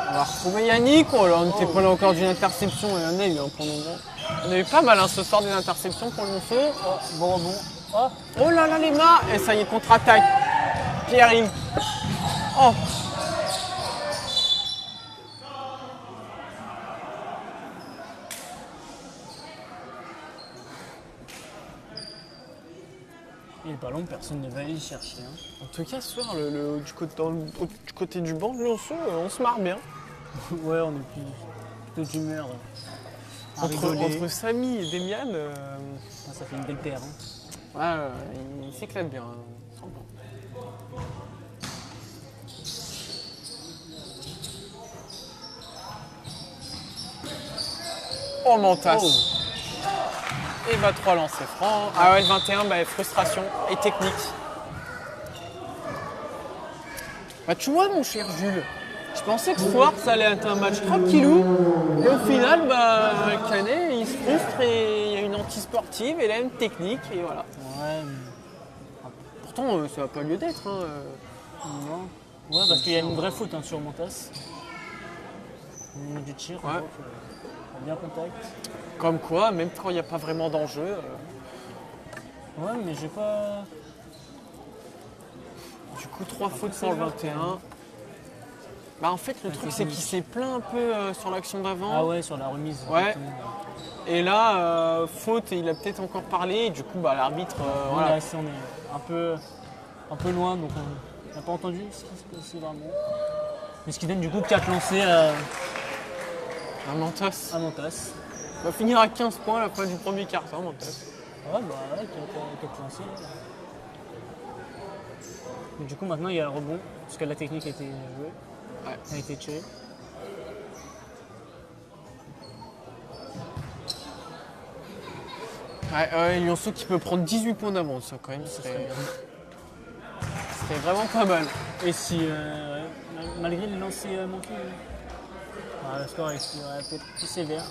On va retrouver Yannick. Oh là, on n'était pas là encore d'une interception. Il y en a eu pour le moment. On a eu pas mal ce soir des interceptions pour le feu. Oh, bon rebond. Oh, Oh là là, les mains. Et ça y est, contre-attaque. Pierre-Yves. Oh. et le ballon, personne ne va aller le chercher. Hein. En tout cas, ce soir, du côté du banc de Lyonceau, on se marre bien. Ouais, on est plutôt d'humeur. Entre Samy et Demian, Ça fait une belle paire. Hein. ouais, ils s'éclatent bien. Sans banc. Oh, Mantas. Oh. Et va 3 lancers francs. Ah ouais, le 21, bah, frustration et technique. Bah, tu vois, mon cher Jules, je pensais que ce soir, ça allait être un match tranquillou. Et au final, bah, Canet, il se frustre et il y a une anti-sportive et là, une technique. Et voilà. Ouais, Pourtant, ça n'a pas lieu d'être. Hein. non. Ouais, parce qu'il y a une vraie faute hein, sur Montas. Au niveau du tir, Ouais. on voit qu'il y a bien contact. Comme quoi, même quand il n'y a pas vraiment d'enjeu. Ouais, mais j'ai pas. Du coup, 3 fautes pour le 21. Bah, en fait, le truc, c'est qu'il s'est plaint un peu sur l'action d'avant. Ah ouais, sur la remise. Ouais. exactement. Et là, faute, et il a peut-être encore parlé. Et du coup, bah, l'arbitre, voilà. Là, si on est un peu loin, donc on n'a pas entendu ce qui se passait vraiment. Mais ce qui donne du coup 4 lancés Un Mantas. à Montas. On va finir à 15 points à la fin du premier quart-temps, Mantas. Ouais, bah ouais, 4 lancés. Là. Mais du coup, maintenant il y a le rebond, parce que la technique a été jouée, Ouais. a été tirée. Ouais, Lyonceau qui peut prendre 18 points d'avance, ça quand même, ce serait vraiment pas mal. Et si, malgré les lancers manqués, le score est peut-être plus sévère.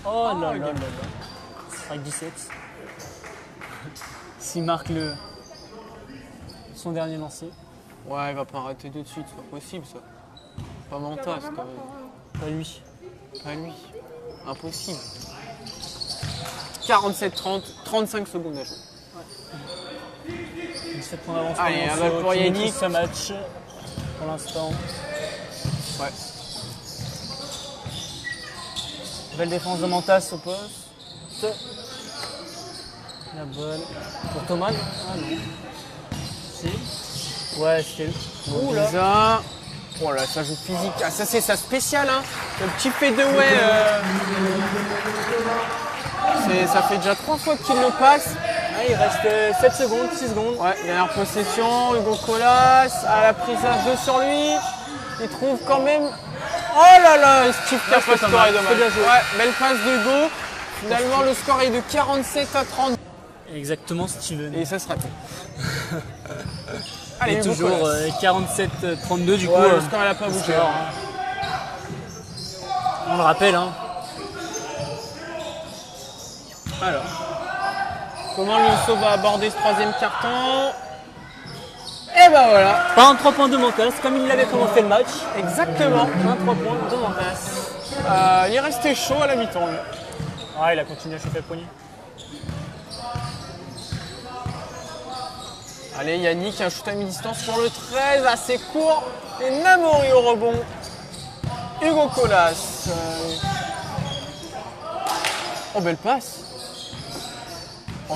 Oh là là là là. Strike 17. S'il marque son dernier lancer. Ouais, il va pas arrêter tout de suite, c'est pas possible ça. Pas Mantas quand même. Pas lui. Pas lui. Impossible. 47-30, 35 secondes à jouer. 17 points d'avance Allez, un Lyonceau, balle pour qui Yannick. maîtrise ce match pour l'instant. Ouais. Belle défense de Montas au poste. La balle pour Thomas. Ah non. Si. Ouais, c'était. Ouh là. Lisa. Oh là, ça joue physique. Ah, ça c'est sa spéciale, hein. Le petit fadeaway. Ça fait déjà 3 fois qu'il le passe. Ah, il reste 7 secondes, 6 secondes. Ouais, dernière possession, Hugo Colas à la prise à 2 sur lui. Il trouve quand même. Oh là là, Steve qui a pas pas scoré, mal. dommage. Très bien joué. Ouais, belle passe d'Hugo. Finalement, le score est de 47-30. Exactement, Steven. Et ça sera tout. Et Hugo toujours Colas. 47-32 du coup. Ouais, le score, il a pas le bougé. score, hein. On le rappelle, hein. Alors, comment Lyonceau va aborder ce troisième carton? Et ben voilà, 23 points de Montas, comme il l'avait commencé le match. exactement. 23 points de Montas. Il est resté chaud à la mi-temps, lui. Ah, il a continué à chauffer le poignet. Allez, Yannick, un shoot à mi-distance pour le 13, assez court. Et Namori au rebond. Hugo Colas. Oh, belle passe. Oh,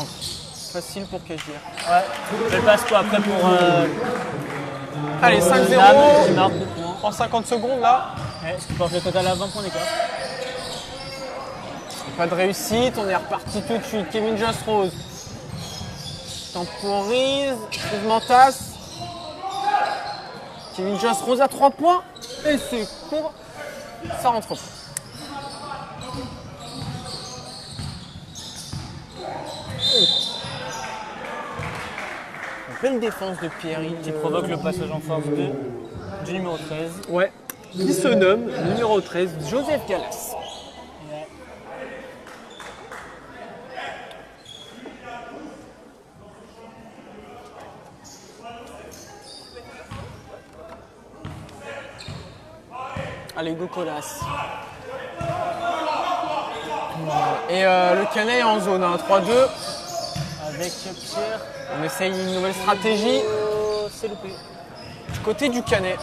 facile pour Cagière. Ouais, belle passe quoi après pour Allez, 5-0. Nam, qui marque 2 points. en 50 secondes là. Ouais, ce qui porte le total à 20 points d'écart. Pas de réussite, on est reparti tout de suite. Kevin Jasrose temporise, trouve Mantas. Kevin Jasrose à 3 points. Et c'est court. Ça rentre pas. Belle défense de Pierre Qui provoque le passage en force du numéro 13. Ouais. Qui se nomme le numéro 13, Joseph Gallas. Ouais. Allez, Hugo Colas. Et le Canet est en zone 1, 3-2. Avec Pierre. On essaye une nouvelle stratégie C'est loupé. du côté du Canet.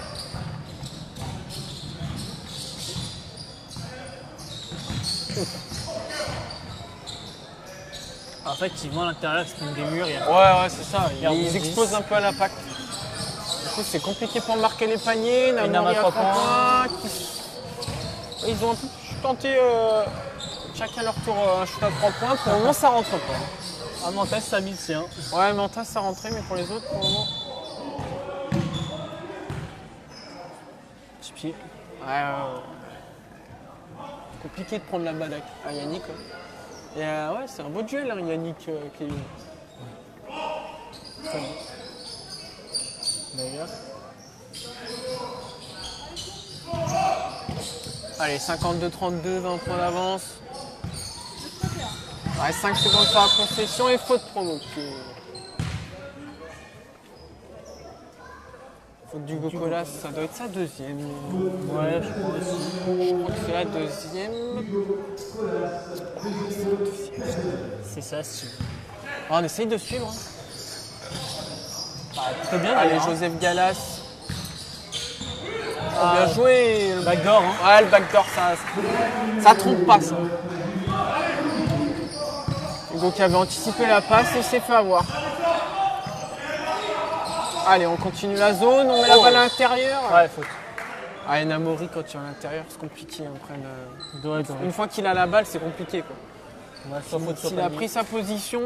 En fait, ils vont à l'intérieur, c'est comme des murs. Ouais, c'est ça. Il y a Ils rebondissent. exposent un peu à l'impact. Du coup, c'est compliqué pour marquer les paniers. Nam Namori à à 3 3 points. points. Ils ont un peu tenté chacun leur tour un shoot à 3 points. Pour le moment, ça rentre pas. À Mantas, ça a mis le C1. Ouais, Mantas, ça rentrait, mais pour les autres, pour le moment. Petit pied. Ouais. Compliqué de prendre la balle à Yannick. Ouais. Et ouais, c'est un beau duel, hein, Yannick Kevin. Très bon. D'ailleurs. Allez, 52-32, 20 points d'avance. Ouais, 5 secondes sur la concession et faute promo. Faute d'Hugo Colas, ça doit être sa deuxième. Ouais, je crois aussi. Je crois que c'est la deuxième. C'est ça, si. Ah, on essaye de suivre. Hein. Très bien, Allez, d'ailleurs, hein. Joseph Gallas. Bien joué. Backdoor, hein. Ouais, le backdoor, ça trompe pas, ça. Hugo qui avait anticipé la passe et s'est fait avoir. Allez, on continue la zone, on met la balle à l'intérieur. Ouais, faute. Ah, et Namori, quand il est à l'intérieur, c'est compliqué. Hein, Doit être. une fois qu'il a la balle, c'est compliqué. Quoi. Ouais, soit faute, soit S'il a panier. pris sa position,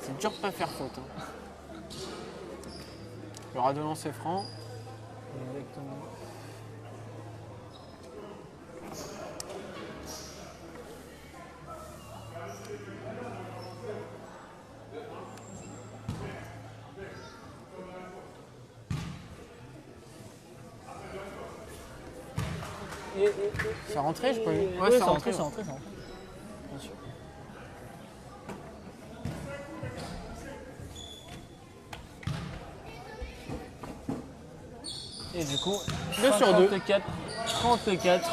c'est dur de pas faire faute. Hein. Il y aura deux lancers francs. Exactement. Ça rentrait, je peux. Ouais, Ouais, c'est ça rentré, rentrait. c'est rentré, c'est rentré. Bien sûr. Et du coup, 2 sur 2. 34, 34.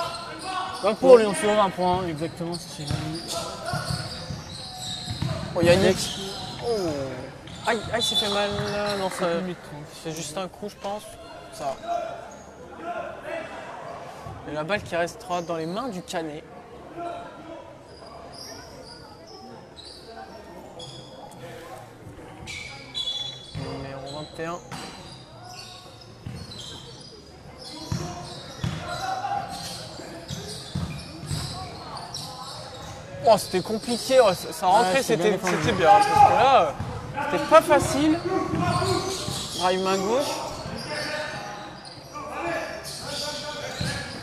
Un Pour pour Lyon sur 20 points, exactement, c'est ce que j'ai dit. Oh, Yannick. Oh. Aïe, aïe, c'est fait mal. Non, ça. 7 minutes 30. C'est juste un coup, je pense. Ça va. Et la balle qui restera dans les mains du Canet. Numéro 21. Oh, c'était compliqué, ouais, ça rentrait, Ouais, c'est bien c'était défendu. bien. Parce que là, c'était pas facile. Drive main gauche.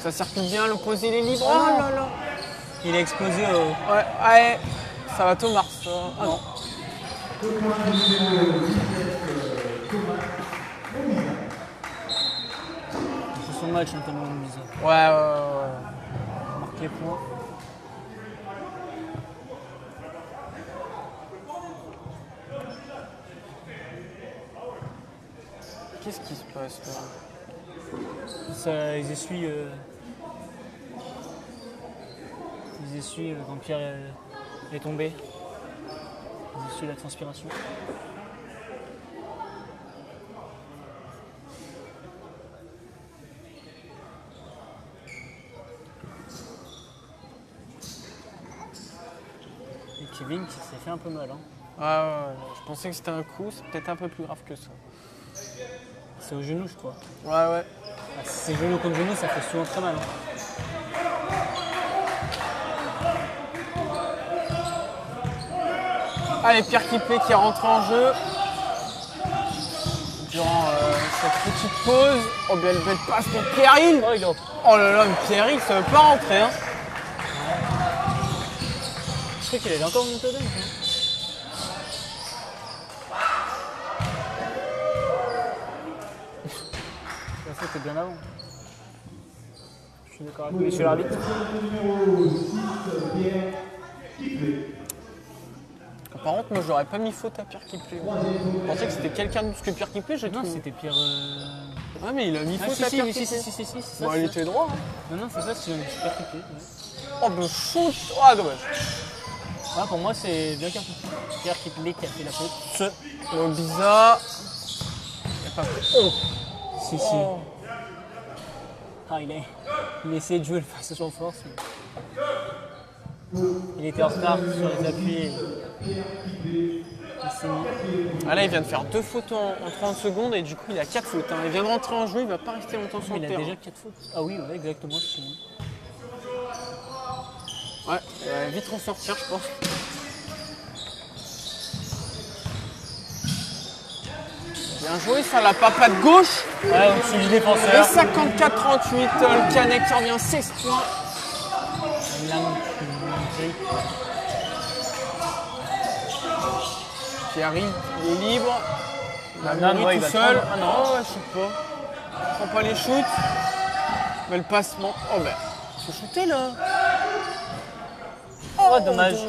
Ça circule bien, l'opposé il est libre. Oh là là. Il a explosé au. Ouais, ouais, ça va Thomas. Ça. Ah non. C'est son match, notamment de mise. Ouais. Marque les points. Qu'est-ce qui se passe là? Ça, ils essuient. Quand Pierre est tombé. Ils essuient la transpiration. Et Kevin qui s'est fait un peu mal. Hein. Ouais. Je pensais que c'était un coup, c'est peut-être un peu plus grave que ça. c'est au genou, je crois. Ouais, ouais. Ah, si c'est genou contre genou, ça fait souvent très mal. Hein. Allez, Pierre Kiplé qui est rentré en jeu. Durant cette petite pause. Oh, belle passe pour Pierre-Hilde. Oh là là, mais Pierre-Hilde, ça veut pas rentrer. Hein. Je crois qu'il avait encore monté au dunk. La faute est bien avant. Je suis d'accord avec monsieur l'arbitre. Par contre, moi, j'aurais pas mis faute à Pierre Kiplé. Je pensais que c'était quelqu'un d'autre que Pierre Kiplé. Non, c'était Pierre. Ouais, mais il a mis faute à Pierre Kiplé. Si, Bon, il était droit. Hein. Non, c'est ça, c'est Pierre Kiplé. Ouais. Oh, ben shoot. Ah, dommage. Ah, pour moi, c'est bien Pierre Kiplé qui a fait la faute. Mobisa. Il a pas fait. Oh. Si. Oh. Ah, il essayé de jouer le passage en force. Mais... Il était en retard sur les appuis. Ah là, il vient de faire 2 fautes en 30 secondes et du coup, il a 4 fautes. Hein. Il vient de rentrer en jeu, il va pas rester longtemps sur le terrain. Il a déjà 4 fautes. Ah oui, ouais, exactement. Ouais, il va vite ressortir, je pense. Bien joué, ça, la papa de gauche. Ouais, au-dessus du défenseur. Et 54-38, le Canet qui revient 16 points. Pierre-Hilde, il est libre. Il tout seul. Ah non, je sais pas. Il prend pas les shoots. Mais le passement. Oh ben, il faut shooter là. Oh, dommage.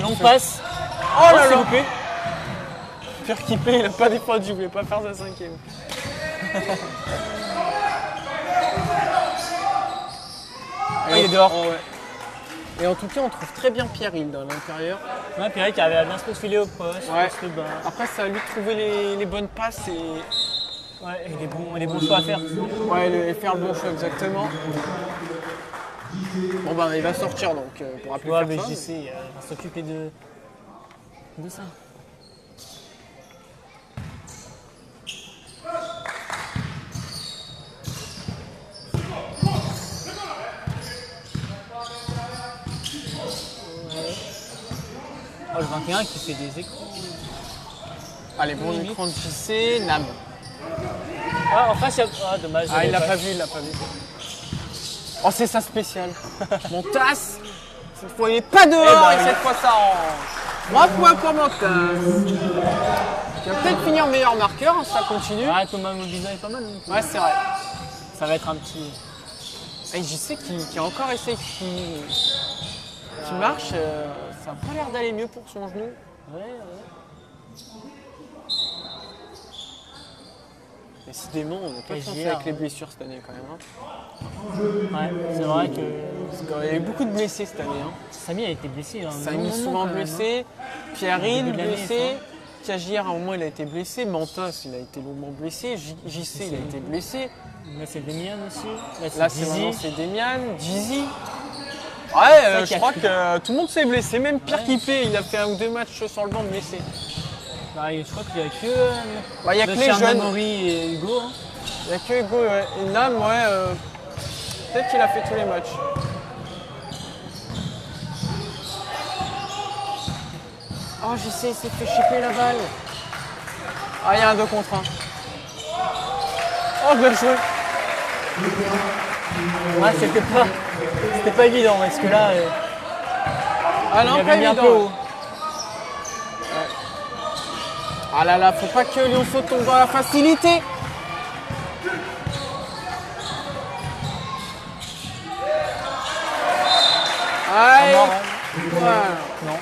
Longue passe. Oh là là. Loupé. Pierre Kiplé, il a pas défendu, je voulais pas faire sa 5e. Il est dehors. Oh, ouais. Et en tout cas, on trouve très bien Pierre-Hilde à l'intérieur. Ouais, Pierre qui avait bien se filer au poste, Ouais. le bas. Après, ça a lui de trouver les bonnes passes et Ouais, et les bons choix à faire. ouais, faire le bon choix exactement. Bon ben, il va sortir donc pour appeler Ouais, faire mais ça. j'essaie, on va s'occuper de ça. Oh, le 21 qui fait des écrans. Allez, bon écran de JC, Nam. Ah, en face, il y a... Ah, dommage. Ah, il l'a pas vu, il l'a pas vu. Oh, c'est ça spécial. Montas. Cette fois, il n'est pas dehors et cette fois, ça range. 3 points pour Montas. Qui va peut-être finir meilleur marqueur, hein, ça continue. Ah, Thomas Mobisa est pas mal. Donc. Ouais, c'est vrai. Ça va être un petit... Et JC qui a encore essayé, qui marche, ça n'a pas l'air d'aller mieux pour son genou. Ouais. Décidément, on n'a pas de chance avec les blessures cette année quand même. Hein. Ouais, c'est vrai que... Il y a eu beaucoup de blessés cette année. Hein. Samy a été blessé. Hein. Samy souvent blessé, Pierre-Hilde blessé, Kajir à un moment il a été blessé, Mantas il a été longuement blessé, JC il a été blessé. Là c'est Demian aussi. Là c'est Demian, Dizzy. Ouais, je crois que tout le monde s'est blessé, même Pierre Kiplé il a fait 1 ou 2 matchs sur le banc blessé. Bah, je crois qu'il n'y a que... Il y a que les jeunes. Mori et Hugo. Hein. Il n'y a que Hugo et Nam, ouais. Peut-être qu'il a fait tous les matchs. Oh, JC il s'est fait chipper la balle. Ah, il y a un 2 contre 1. Oh, bien joué. Ouais, c'était pas évident parce que là, ah non, il pas avait mis un évident. peu haut. Ah là là, faut pas que Lyonceau tombe dans la facilité. Aïe. Non.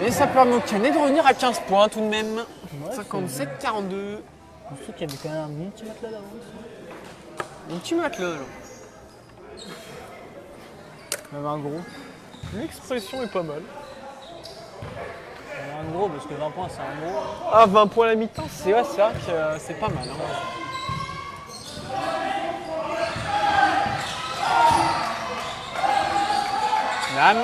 Et ça permet au Canet de revenir à 15 points tout de même. Ouais, 57-42. Je trouve qu'il y avait quand même un bon petit matelas d'avance. Un petit matelas là. Même un gros. L'expression est pas mal. Un gros parce que 20 points c'est un gros. Ah, 20 points à la mi-temps, c'est vrai que c'est pas mal. Hein. Nam.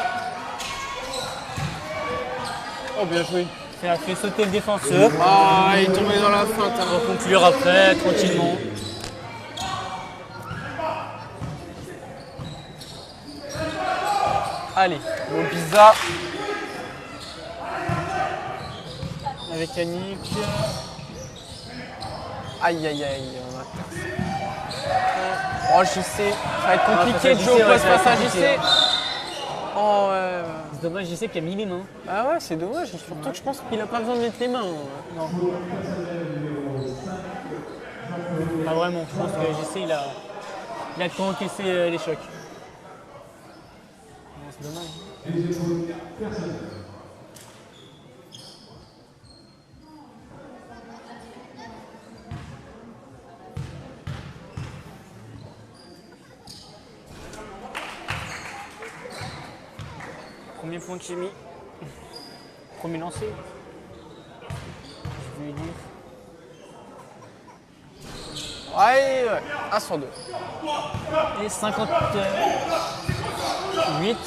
Oh, bien joué. Ça a fait sauter le défenseur. Ah, il est tombé dans la feinte. On va conclure après, tranquillement. Allez, mon pizza. Avec Yannick. Aïe, aïe, aïe. Oh, JC. Ça va être compliqué de jouer au poste face à JC. Oh, ouais. C'est dommage, JC qui a mis les mains. Ah ouais, c'est dommage. Surtout que je pense qu'il a pas besoin de mettre les mains. Non. Pas vraiment. Je pense que JC, il a de quoi encaisser les chocs. Non, c'est dommage. Premier point de chimie. Premier lancé. Je vais lui dire. Ouais, ouais. 1 sur 2. Et 58,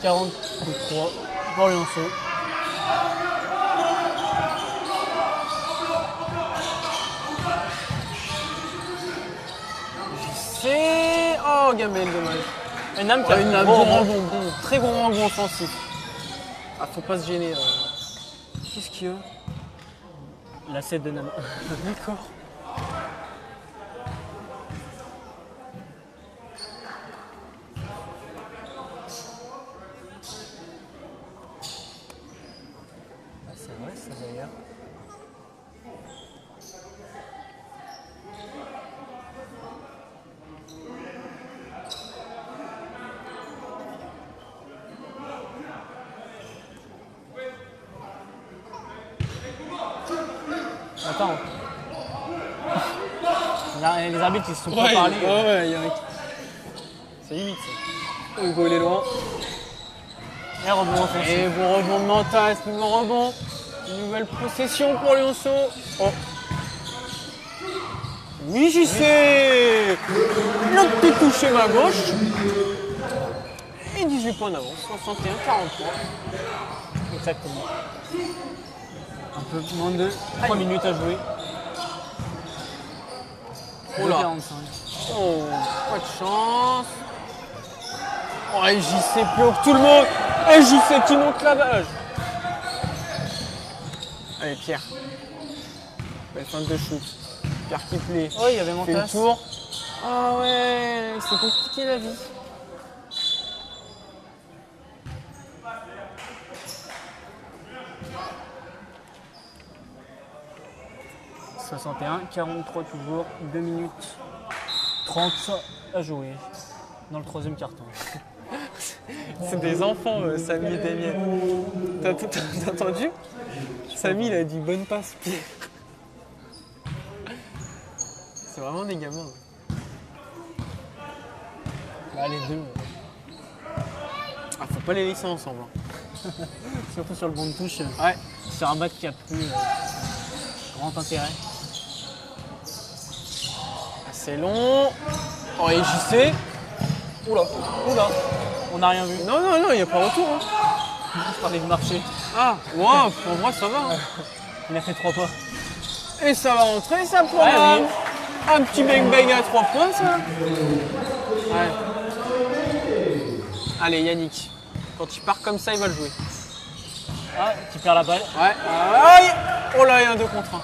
43 pour le lancer. C'est. Oh, Gamel, dommage. Et Nam qui a Une bon, très gros rebond offensif. Ah, faut pas se gêner. Qu'est-ce qu'il y a? la 7 de Nam. D'accord. Ah, c'est vrai ça d'ailleurs. Attends. Là, les arbitres ils se sont pas parlé. Ouais, il y a un... C'est limite ça. Hugo il est loin. Et rebond offensif. Et bon rebond de Nantas, nouveau rebond. Une nouvelle possession pour Lyonceau. Oh. Oui, j'y sais. Le petit touché ma gauche. Et 18 points d'avance, 61-43. Exactement. Un peu moins de 3 minutes à jouer. Oh là. 45. Oh, pas de chance. Oh, et JC plus haut que tout le monde. Et JC qui monte la base. Allez, Pierre. Belle fin de shoot. Pierre qui plaît. Oh, il y avait mon Fait le tasse. tour. Ah ouais, c'est compliqué la vie. « 61, 43 toujours, 2 minutes 30 à jouer dans le troisième carton. C'est des enfants, Samy et Damien. T'as entendu? Samy, il a dit bonne passe, Pierre. C'est vraiment des gamins. Bah, les deux, Ah, faut pas les laisser ensemble. surtout sur le banc de touche, Ouais. sur un match qui a plus grand intérêt. C'est long. Oh, et JC. Oula, oula. On n'a rien vu. Non, non, non, il n'y a pas retour. Hein. Je parlais de marché. Ah, wow, pour moi, ça va. Hein. Il a fait 3 pas. Et ça va rentrer, ça pour Ouais, moi. oui. Un petit bang-bang à 3 points, ça. Ouais. Allez, Yannick. Quand il part comme ça, il va le jouer. Ah, qui perd la balle. Ouais. Aïe. Oh là, il y a un 2 contre 1.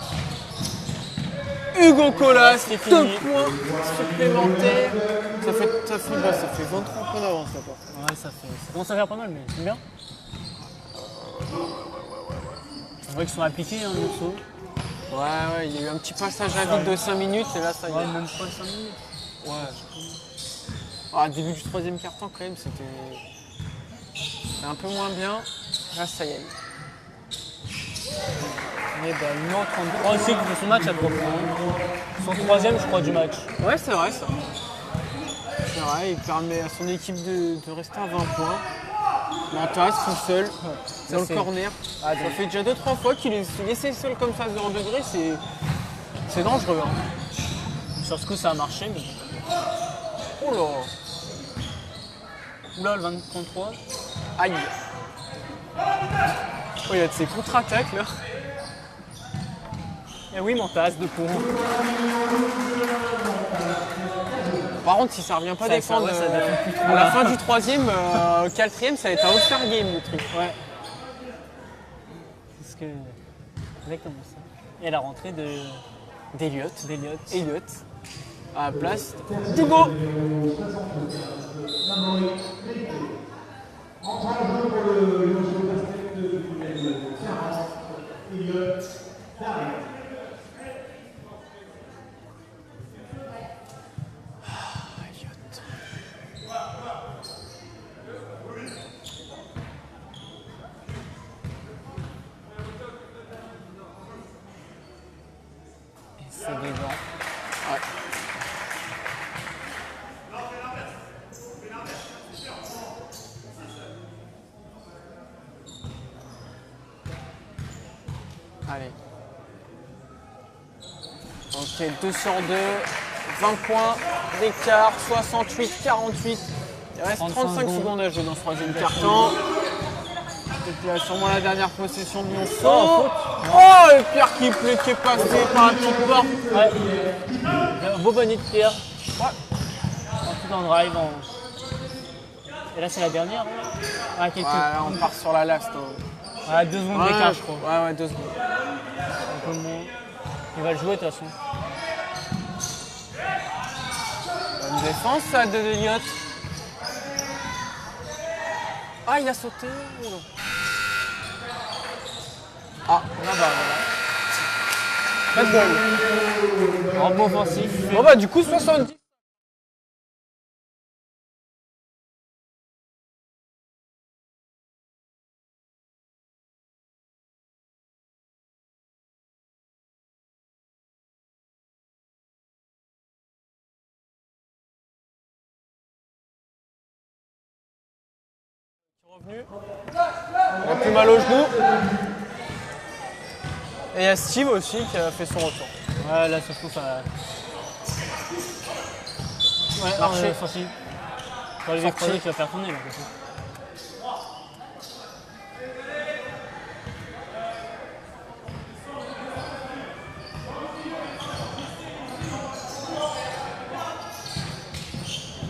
Hugo Colas, C'est 2 fini. points supplémentaires. Ça fait 23 points d'avance là-bas. Ouais, ça commence à faire pas mal, mais c'est bien. On voit qu'ils sont appliqués, hein, le morceau. Ouais, il y a eu un petit passage à vide de 5 minutes et là, ça y est. Ouais, même pas 5 minutes. Ouais. Ah, début du troisième quart-temps, quand même, c'était un peu moins bien. Là, ça y est. Mais bah, une autre 33 aussi qui fait son match à 3 points. Son troisième, je crois, du match. Ouais, c'est vrai, ça. C'est vrai, il permet à son équipe de rester à 20 points. Mantas, tout seul, dans le c'est- corner. Ah, Ça fait déjà 2-3 fois qu'il est laissé seul comme ça, 0 degré, c'est dangereux. Hein. Sur ce coup, ça a marché, mais. Oh là. Oula, le 23. Aïe. Oh, il y a de ces contre-attaques là. Et oui, mon tasse de courant. Par contre, si ça revient pas défendre ça défend plus trop. à la fin du troisième, quatrième, ça va être un All-Star Game le truc. Ouais. Parce que. Exactement ça. Et la rentrée d'Eliott. Elliott. À la place d'Hugo. C'est dedans. Ouais. Allez. Ok, 2 sur 2, 20 points d'écart, 68-48. Il reste 35 secondes à jouer dans ce troisième quart-temps. C'était sûrement la dernière possession de Lionceau. Oh, et Pierre qui est passé par la petite porte. Ouais. Beau bonnet de Pierre. Ouais. Tout en drive. Et là, c'est la dernière. Ouais, là, on part sur la last. Ouais, 2 secondes d'écart, je crois. Ouais, 2 secondes. Un peu moins. Il va le jouer de toute façon. Bonne défense, ça, de Elliott. Ah, il a sauté. Ah, là-bas, voilà. Pas de bol. En bon offensif. Bon, bah, du coup, 70. Revenu. Il a plus mal au genou. Et il y a Steve aussi qui a fait son retour. Ouais, là, surtout, ça. Ouais, Marché. Sorti. Pour les croisés qui va faire tourner, là.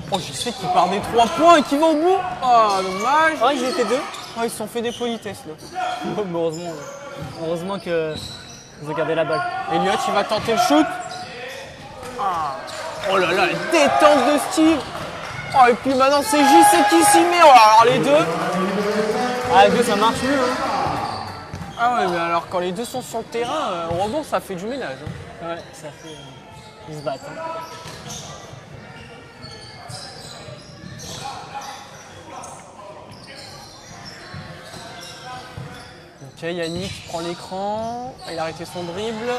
Oh, je sais qu'il part des 3 points et qu'il va au bout. Ah, dommage. Ah, ils étaient 2. Ah, ils se sont fait des politesses là. Mais heureusement qu'ils ont gardé la balle. Elliott, il va tenter le shoot. Ah. Oh là là, la détente de Steve. Oh, et puis maintenant c'est JC qui s'y met. Oh, alors les deux. Ah, les deux, ça marche mieux. Hein. Ah ouais, mais alors quand les deux sont sur le terrain, au rebond, ça fait du ménage. Hein. Ouais, ça fait. Ils se battent. Hein. Ok, Yannick prend l'écran. Il a arrêté son dribble.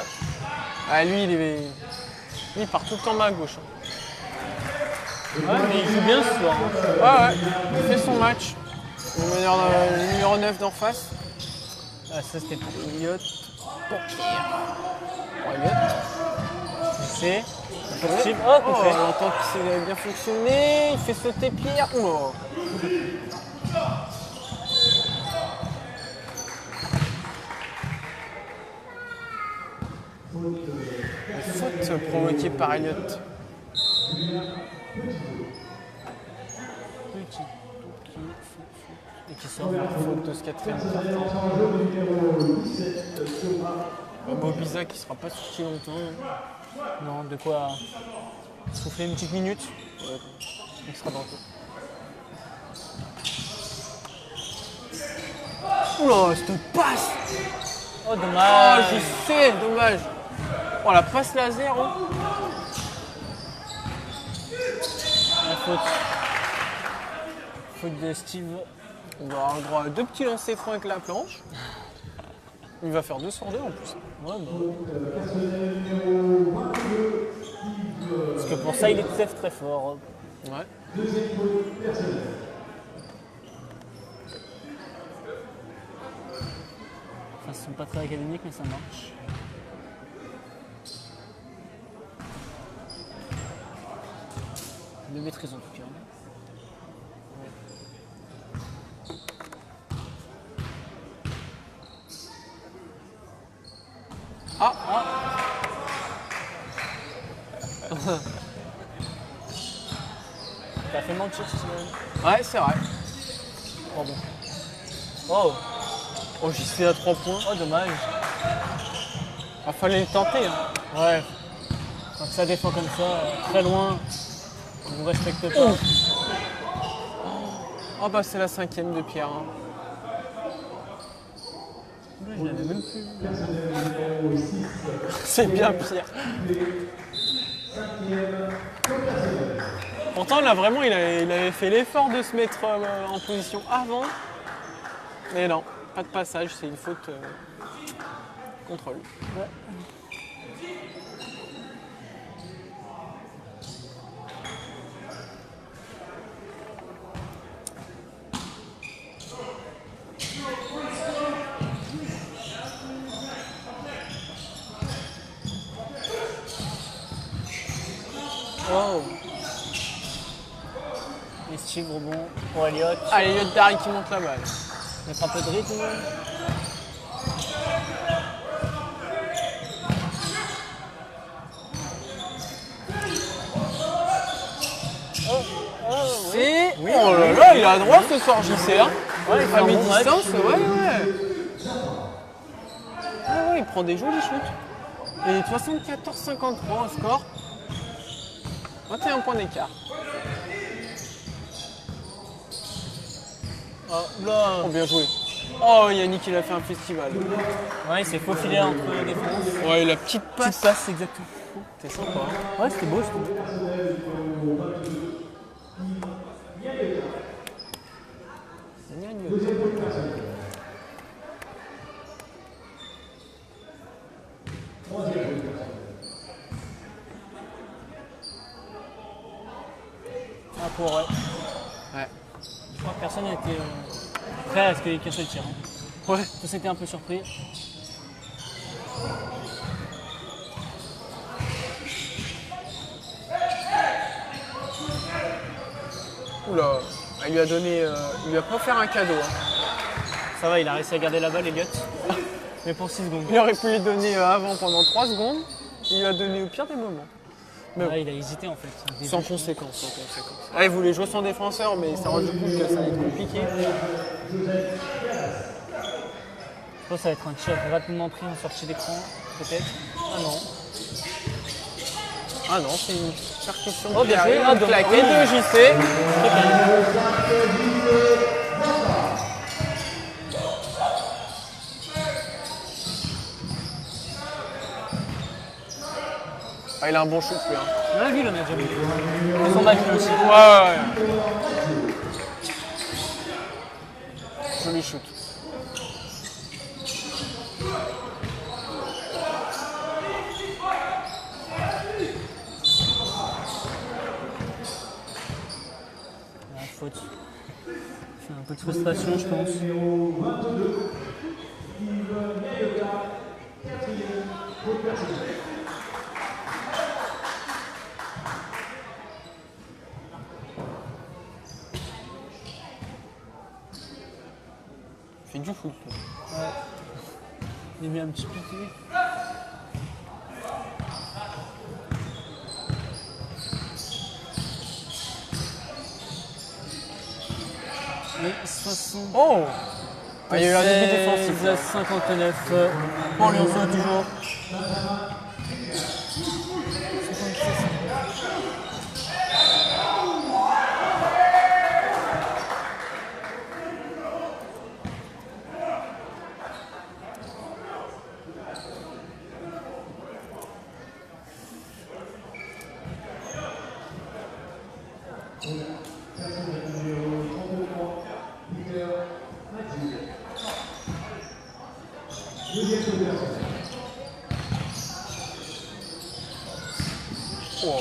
Ah, lui, lui, il part tout le temps main à gauche. Ouais, mais il joue bien ce soir. Hein. Ouais, il fait son match. Le numéro 9 d'en face. Ah, ça c'était pour Elliott. Pour Pierre. Oh, Elliott. c'est. Steve. Oh, on entend que ça a bien fonctionné. Il fait sauter Pierre. Oh. Faute provoquée par Elliott. Et qui sort faute de ce quatrième quart-temps. Bobiza qui sera pas sorti longtemps. Non, de quoi souffler une petite minute. Ouais, il sera dans le coup. Oula, cette passe. Oh, Oh, dommage. je sais, dommage. Oh, la passe laser. Oh. La faute. Faute de Steve. On va avoir droit à 2 petits lancers francs avec la planche. Il va faire 2 sur 2 en plus. Ouais, parce que pour ça, il est très très fort. Ouais. Enfin, ce sont pas très académiques, mais ça marche. De maîtrise en tout cas. Ah. T'as fait mentir, Steven. Ouais, c'est vrai. Oh bon. Oh, Oh, j'y suis à 3 points. oh dommage. Il fallait le tenter. Hein. Ouais. Quand ça défend comme ça, très loin, on vous respecte pas. Oh bah c'est la 5e de Pierre. Hein. Je l'avais même plus. C'est bien pire. Pourtant là vraiment il avait fait l'effort de se mettre en position avant. Mais non, pas de passage, c'est une faute contrôle. Ouais. Oh. Estive, rebond pour Elliot. Allez, Elliot Darry qui monte la balle. Mettre un peu de rythme. C'est... Oui. Oh là là, il a droit ce soir JC. Hein. Ouais, il fait À un bon match. mi-distance, ouais. Ah ouais, il prend des jolis shoots. Et 74-53 au score. 21 points d'écart. Oh, là. Oh, bien joué. Oh, Yannick, il a fait un festival. Ouais, il s'est faufilé entre les défenses. Ouais, la petite passe. Petite passe, exactement. C'est sympa. Hein. Ouais, c'était beau, je trouve. Ah, pour ouais. Ouais. Je crois que personne n'était prêt à ce qu'il y ait qu'un seul tir. Hein. Ouais. Tous étaient un peu surpris. Oula, il lui a donné, il lui a pas offert un cadeau. Hein. Ça va, il a réussi à garder la balle, Elliot. Mais pour 6 secondes. Il aurait pu lui donner avant pendant 3 secondes. Il lui a donné au pire des moments. Mais Ouais, il a hésité en fait. Sans conséquence, sans conséquence. Ah, il voulait jouer son défenseur, mais ça rend du coup que ça allait être compliqué. Je pense que ça va être un tir rapidement pris en sortie d'écran, peut-être. Ah non. Ah non, c'est une percussion Oh, qui bien joué. arrive, Ah, une donc, claquette de JC. Très calme. Ah, il a un bon shoot, lui. Hein. On l'a vu, il en a déjà vu. Et son back aussi. Ouais. Joli shoot. La faute. C'est un peu de frustration, je pense. Il fait du foot. Là. Ouais. Il a mis un petit piqué. Et 60. Oh, il y a eu un début défensif. 59 pour Lyonceau toujours. Oh.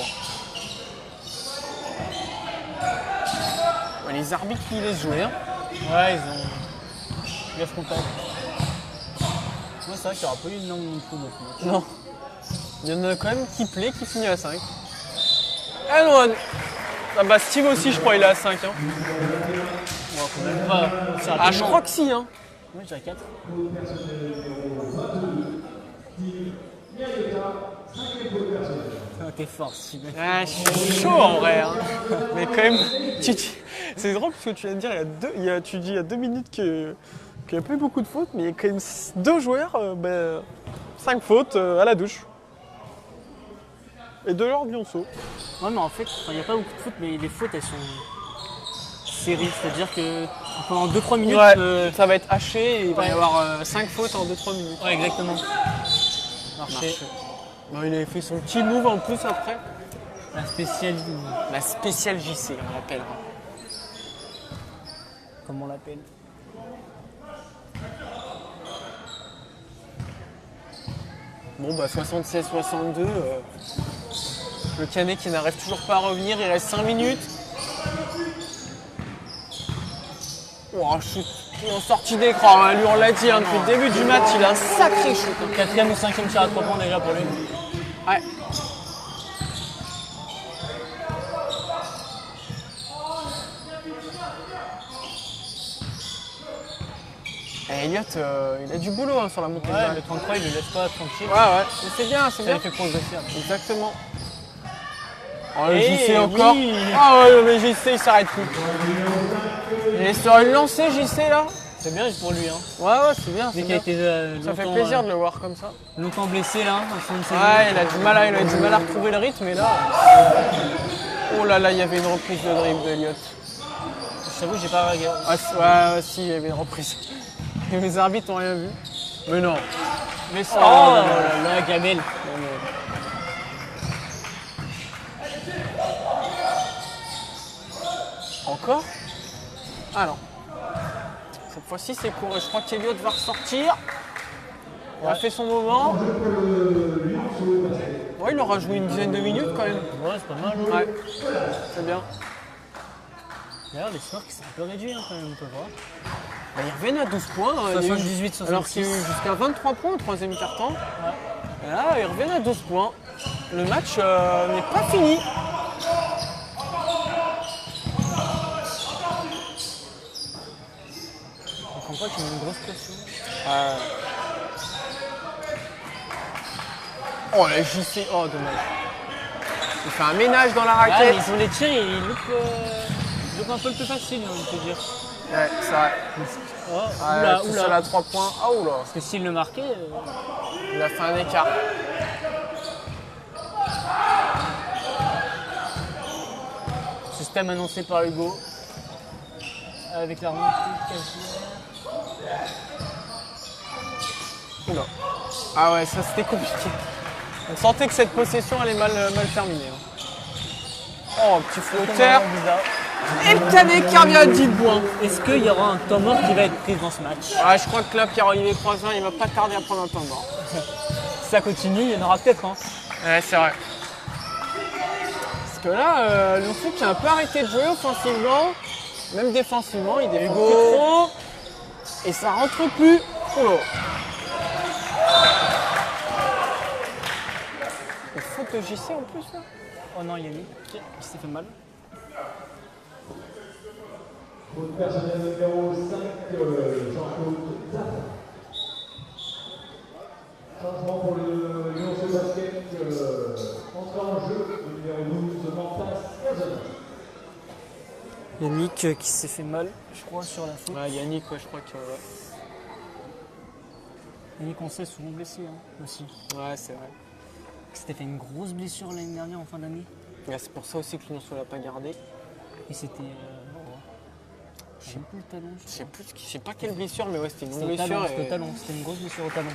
Ouais, les arbitres qui laissent jouer. Hein. Ouais, ils ont gaffe contact. Ouais, c'est vrai qu'il n'y aura pas eu une langue non plus de ce match. Non. Il y en a quand même qui plaît, qui finit à 5. Ah non, ah bah Steve aussi, je crois, il est à 5. Hein. Ouais, quand même pas. C'est Ah, je rapidement. crois que si. Hein. Moi, je dirais 4. Ah, t'es fort, Steven. Ah, je suis chaud en vrai. Hein. Mais quand même, c'est drôle parce que tu viens de dire tu dis il y a 2 minutes qu'il n'y a pas eu beaucoup de fautes, mais il y a quand même 2 joueurs, 5 fautes à la douche. Et 2 lors de Lyonceau. Ouais, mais en fait, il n'y a pas beaucoup de fautes, mais les fautes, elles sont serrées. C'est-à-dire que pendant 2-3 minutes. Ouais, ça va être haché et il va y avoir 5 fautes en 2-3 minutes. Ouais, exactement. Marché. Non, il avait fait son petit move en plus après. La spéciale. La spéciale JC, on l'appelle. Comme on l'appelle. Bon, bah 76-62. Le Canet qui n'arrive toujours pas à revenir, il reste 5 minutes. Oh, un shoot en sortie d'écran, hein. Lui on l'a dit, hein, depuis le début du match, il a un sacré shoot. Hein. 4e ou 5e tir à 3 points déjà pour lui. Ouais. Et Elliott, il a du boulot hein, sur la montée de Ouais, balle. le 33, il le laisse pas tranquille. Ouais, ouais, mais c'est bien, c'est Ça bien. lui fait progresser. Exactement. Oh, le Et JC encore. oui. Ah ouais, mais JC il s'arrête plus. Il est sur une lancée JC là. C'est bien pour lui. Hein. Ouais, c'est bien. Dès C'est qu'il a bien. été Ça fait longtemps, plaisir de le voir comme ça. longtemps blessé là. En fin de saison. Ouais, il a du mal à retrouver le rythme, et là. Oh là là, il y avait une reprise de dribble d'Elliott. Je t'avoue, j'ai pas regardé. Ouais, si, il y avait une reprise. Et les arbitres n'ont rien vu. Mais non. Mais ça. Oh là là, Gamel. Encore? Ah non. Cette fois-ci, c'est court. Et je crois qu'Elliott va ressortir. Il a fait son moment. Ouais, il aura joué une dizaine de minutes quand même. Ouais, c'est pas mal. Ouais, c'est bien. D'ailleurs, les scores qui sont un peu réduits hein, quand même, on peut voir. Bah, ils reviennent à 12 points. Hein. Il y a eu- 78-66. Alors qu'il y a eu jusqu'à 23 points au troisième quart-temps. Et là, ils reviennent à 12 points. Le match n'est pas fini. Je comprends pas qu'il y a une grosse pression. Oh, la JC. Oh, dommage. Il fait un ménage dans la Ouais, raquette. mais sur les tirs, il loupe un peu le plus facile, j'ai envie de te dire. Ouais, c'est vrai. Oh, Ouais, oula, tout oula. seul à 3 points. Ah, oula. Parce que s'il le marquait, Il a fait un écart. système annoncé par Hugo. Avec la remontée de Cagière. Oula. Ah ouais, ça c'était compliqué. On sentait que cette possession allait mal terminer. Hein. Oh, petit flotteur. Bizarre. Et le Canet qui revient à 10 points. Est-ce qu'il y aura un temps mort qui va être pris dans ce match? Ouais, je crois que là, Pierre-Olivier Croisin, il va pas tarder à prendre un temps mort. Si ça continue, il y en aura peut-être. Hein. Ouais, c'est vrai. Parce que là, Lyonceau qui a un peu arrêté de jouer offensivement, même défensivement, il défend plus trop. Et ça rentre plus. Oh. Une faute de JC en plus là. Oh non, Yannick, qui s'est fait mal. Faute personnelle numéro 5, Jean-Claude Zapp. Changement pour le Lyonceau Basket. Entrée en jeu, le numéro 12, Mantas Cazona. Yannick qui s'est fait mal, je crois, sur la faute. Ouais, Yannick, ouais, je crois que. Yannick, on sait, souvent blessé hein, aussi. Ouais, c'est vrai. Il s'était fait une grosse blessure l'année dernière en fin d'année. Ouais, c'est pour ça aussi que Lyonceau l'a pas gardé. Et c'était. Je sais plus le talon. Je sais pas quelle blessure, mais ouais, c'était une C'était longue au talon, blessure. c'était au talon, c'était une grosse blessure au talon.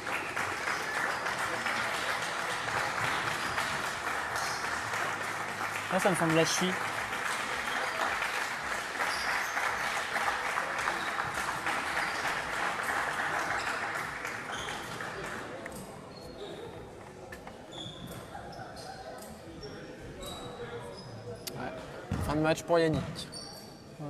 Là, ça me semble la cheville. Fin de match pour Yannick. Ouais.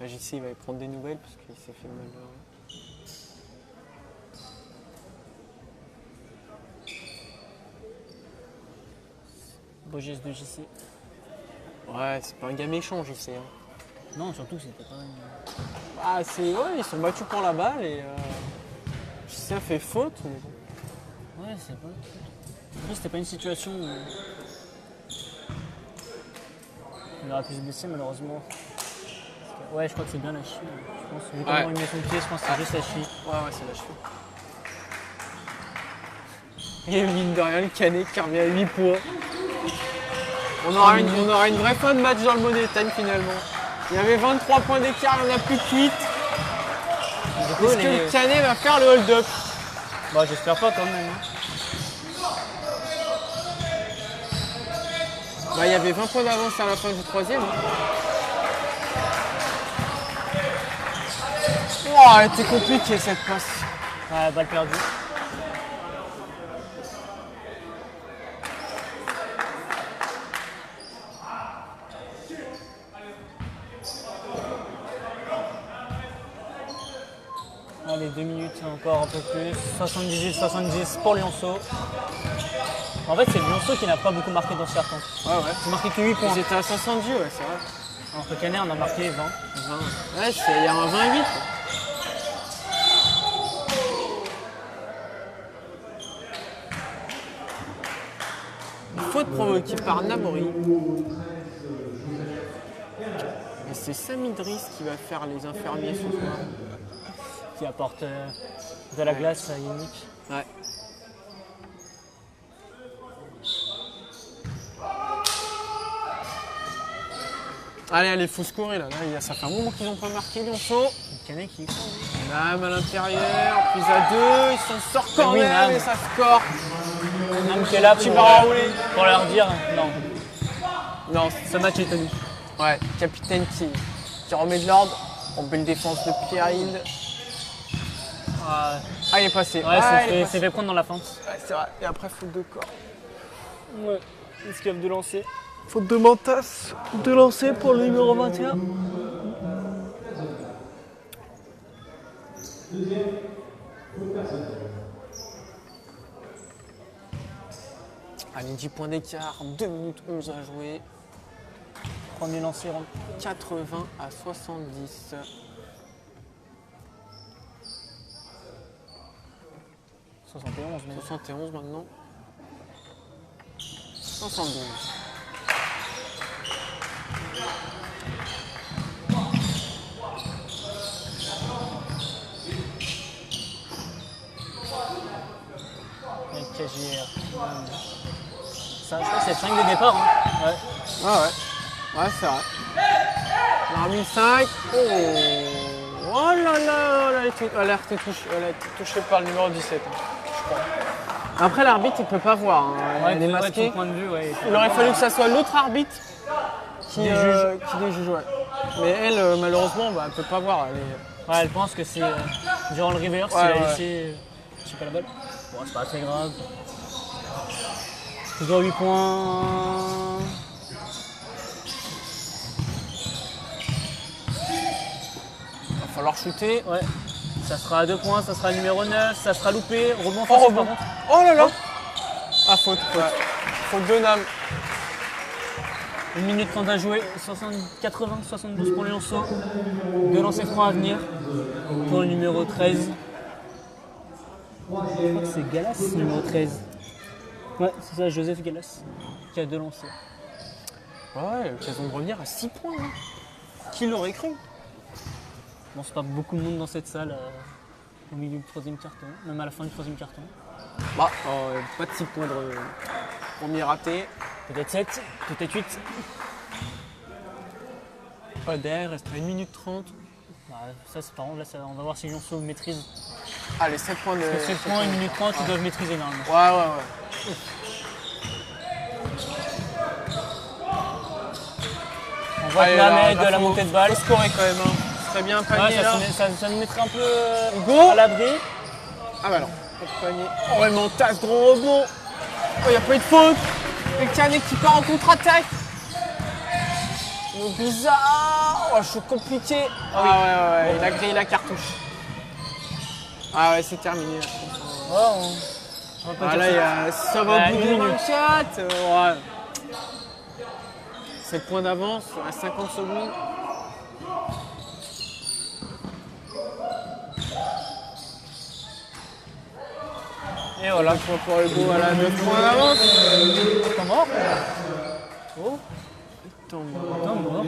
La JC, il va y prendre des nouvelles parce qu'il s'est fait mal. Beau geste de JC. Ouais, c'est pas un gars méchant, JC. Hein. Non, surtout que c'était pas. Ah, ouais, ils sont battus pour la balle et ça fait faute. Mais bon. Ouais, c'est pas. Après, c'était pas une situation où. Il aurait pu se blesser, malheureusement. Ouais, je crois que c'est bien la cheville. Je pense. Vu comment il met son pied, je pense que c'est juste la cheville. Ouais, c'est la cheville. Et mine de rien, le Canet qui revient à 8 points. On aura une vraie fin de match dans le Money Time finalement. Il y avait 23 points d'écart, il n'y en a plus que 8. Est-ce que le Canet va faire le hold-up? Bah, j'espère pas quand même. Hein. Bah, il y avait 20 points d'avance à la fin du troisième. Oh, elle était compliquée cette passe. Ouais, balle perdue. Allez, 2 minutes encore, un peu plus. 78-70 pour Lionceau. En fait, c'est Lionceau qui n'a pas beaucoup marqué dans ce carton. Ouais. Il a marqué que 8 points. Ils étaient à 70, ouais, c'est vrai. Alors que Canet en a marqué 20. 20. Ouais, il y a un 28. Faute provoquée par Namori. Et c'est Sam Idriss qui va faire les infirmiers ce soir. Qui apporte de la glace à Yannick. Ouais. Allez, faut scorer là. Ça fait un moment qu'ils n'ont pas marqué Lionceau. Canet qui. Nam à l'intérieur, prise à 2, ils s'en sortent quand Oui, même Nam. et ça score. Nam qui est là Tu vas rouler. pour leur dire non, Non, ce match est tenu. ouais, capitaine qui remet de l'ordre. En belle défense de Pierre-Hilde. Ah, il est passé. Ouais, il est c'est fait prendre dans la fente. Ouais, c'est vrai. Et après, faute de corps. Ouais, esquive de lancer. Faute de Mantas. De lancer pour le numéro 21. Allez, 10 points d'écart, 2 minutes 11 à jouer. Premier lancer. 80 à 70. 71 mais 71 maintenant. 72. avec KGR. Ça, je crois que c'est le 5 de départ. Hein. Ouais. Ah ouais. Ouais, c'est vrai. L'arbitre 5. Oh là là, elle a été touchée par le numéro 17. Hein, je crois. Après, l'arbitre, il peut pas voir. Hein. Ouais, Elle est de masquée. son point de vue, ouais. Il aurait fallu que ça soit l'autre arbitre qui les juge. Ouais. Mais elle, malheureusement, bah, elle peut pas voir. Ouais, elle pense que c'est durant le reverse, il a laissé. Je sais pas la balle. Bon, c'est pas très grave. Toujours 8 points. Il va falloir shooter. Ouais. Ça sera à 2 points, ça sera numéro 9, ça sera loupé. Rebond Oh, offensif, rebond. par contre. Oh là là. Ah, faute. Faute de Nam. 1 minute 30 à jouer, 80, 72 pour Lionceau. 2 lancers francs à venir pour le numéro 13. Je crois que c'est Galas, numéro 13. Ouais, c'est ça, Joseph Galas, qui a 2 lancers. Ouais, l'occasion de revenir à 6 points. Hein. Qui l'aurait cru? Bon, c'est pas beaucoup de monde dans cette salle au milieu du 3e carton, même à la fin du 3e carton. Bah, pas de 6 points de premier raté. Peut-être 7, peut-être 8. Pas d'air, reste à 1 minute 30. Bah, ça, c'est par contre, là, on va voir si Lionceau maîtrise. Allez, 7 points de. Parce que 7 points, 1 minute 30, ils doivent maîtriser normalement. Ouais. On voit que Mohamed de la montée de balle. Faut scorer quand même. Hein. Ce serait bien un panier Ouais, là. ça nous mettrait un peu Go. à l'abri. Ah bah non, pas de panier. Oh, vraiment, tasse, gros rebond. Oh, y a pas eu de faute. Le Canet qui part en contre-attaque. Bizarre. Oh, je suis compliqué. Ah ouais, il a grillé la cartouche. Ah ouais, c'est terminé. Là, je pense. On va pas Ah dire là, ça va au bout une de minute. 24. Ouais. 7 points d'avance à 50 secondes. Et voilà. Pour Hugo, voilà, 9 points d'avance. Temps mort. Oh, Temps mort. temps mort.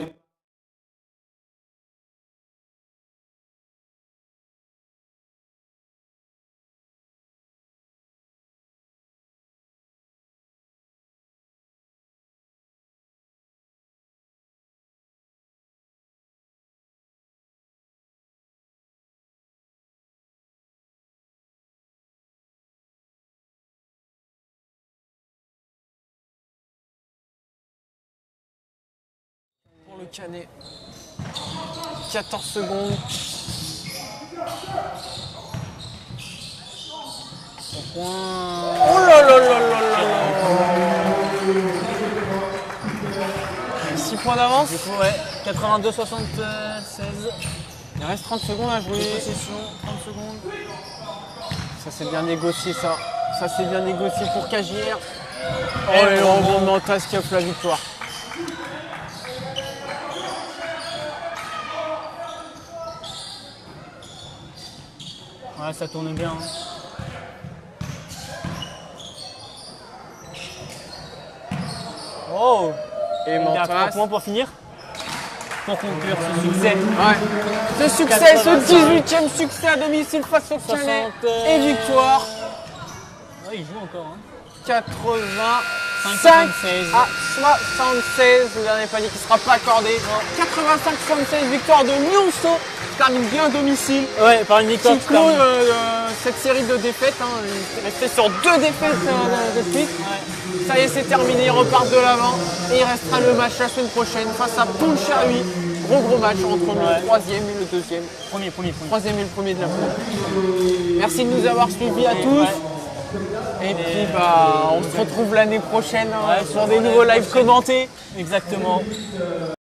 Pour le Canet. 14 secondes. Point. Oh là là là là là là. 6 points d'avance. Du coup, ouais, 82-76. Il reste 30 secondes à jouer. Possession, 30 secondes. Ça c'est bien négocié ça. Ça c'est bien négocié pour Cagière. Oh Et et le le rebond de Mantas qui offre la victoire. Ouais, ça tourne bien. Hein. Oh! Et Il y a 3 Mantas. points pour finir. Pour conclure ce succès. Ouais. Ce succès, ce 18e succès à domicile face au Canet. 60, Et victoire. Ouais, il joue encore. Hein. 85 à 76. Le dernier panier qui ne sera pas accordé. 85-76, victoire de Lyonceau. Termine bien à domicile. Ouais, par une victoire. Qui clôt cette série de défaites. Hein. Il est resté sur 2 défaites de suite. Ouais. Ça y est, c'est terminé. Ils repartent de l'avant. Et il restera le match la semaine prochaine face à Pontchartrain. Gros match entre le 3e et le 2e. Premier. 3e et le 1er de la poule. Merci de nous avoir suivis à tous. Ouais. Et puis bah, on se retrouve l'année prochaine hein, Ouais, sur des nouveaux lives commentés. Exactement.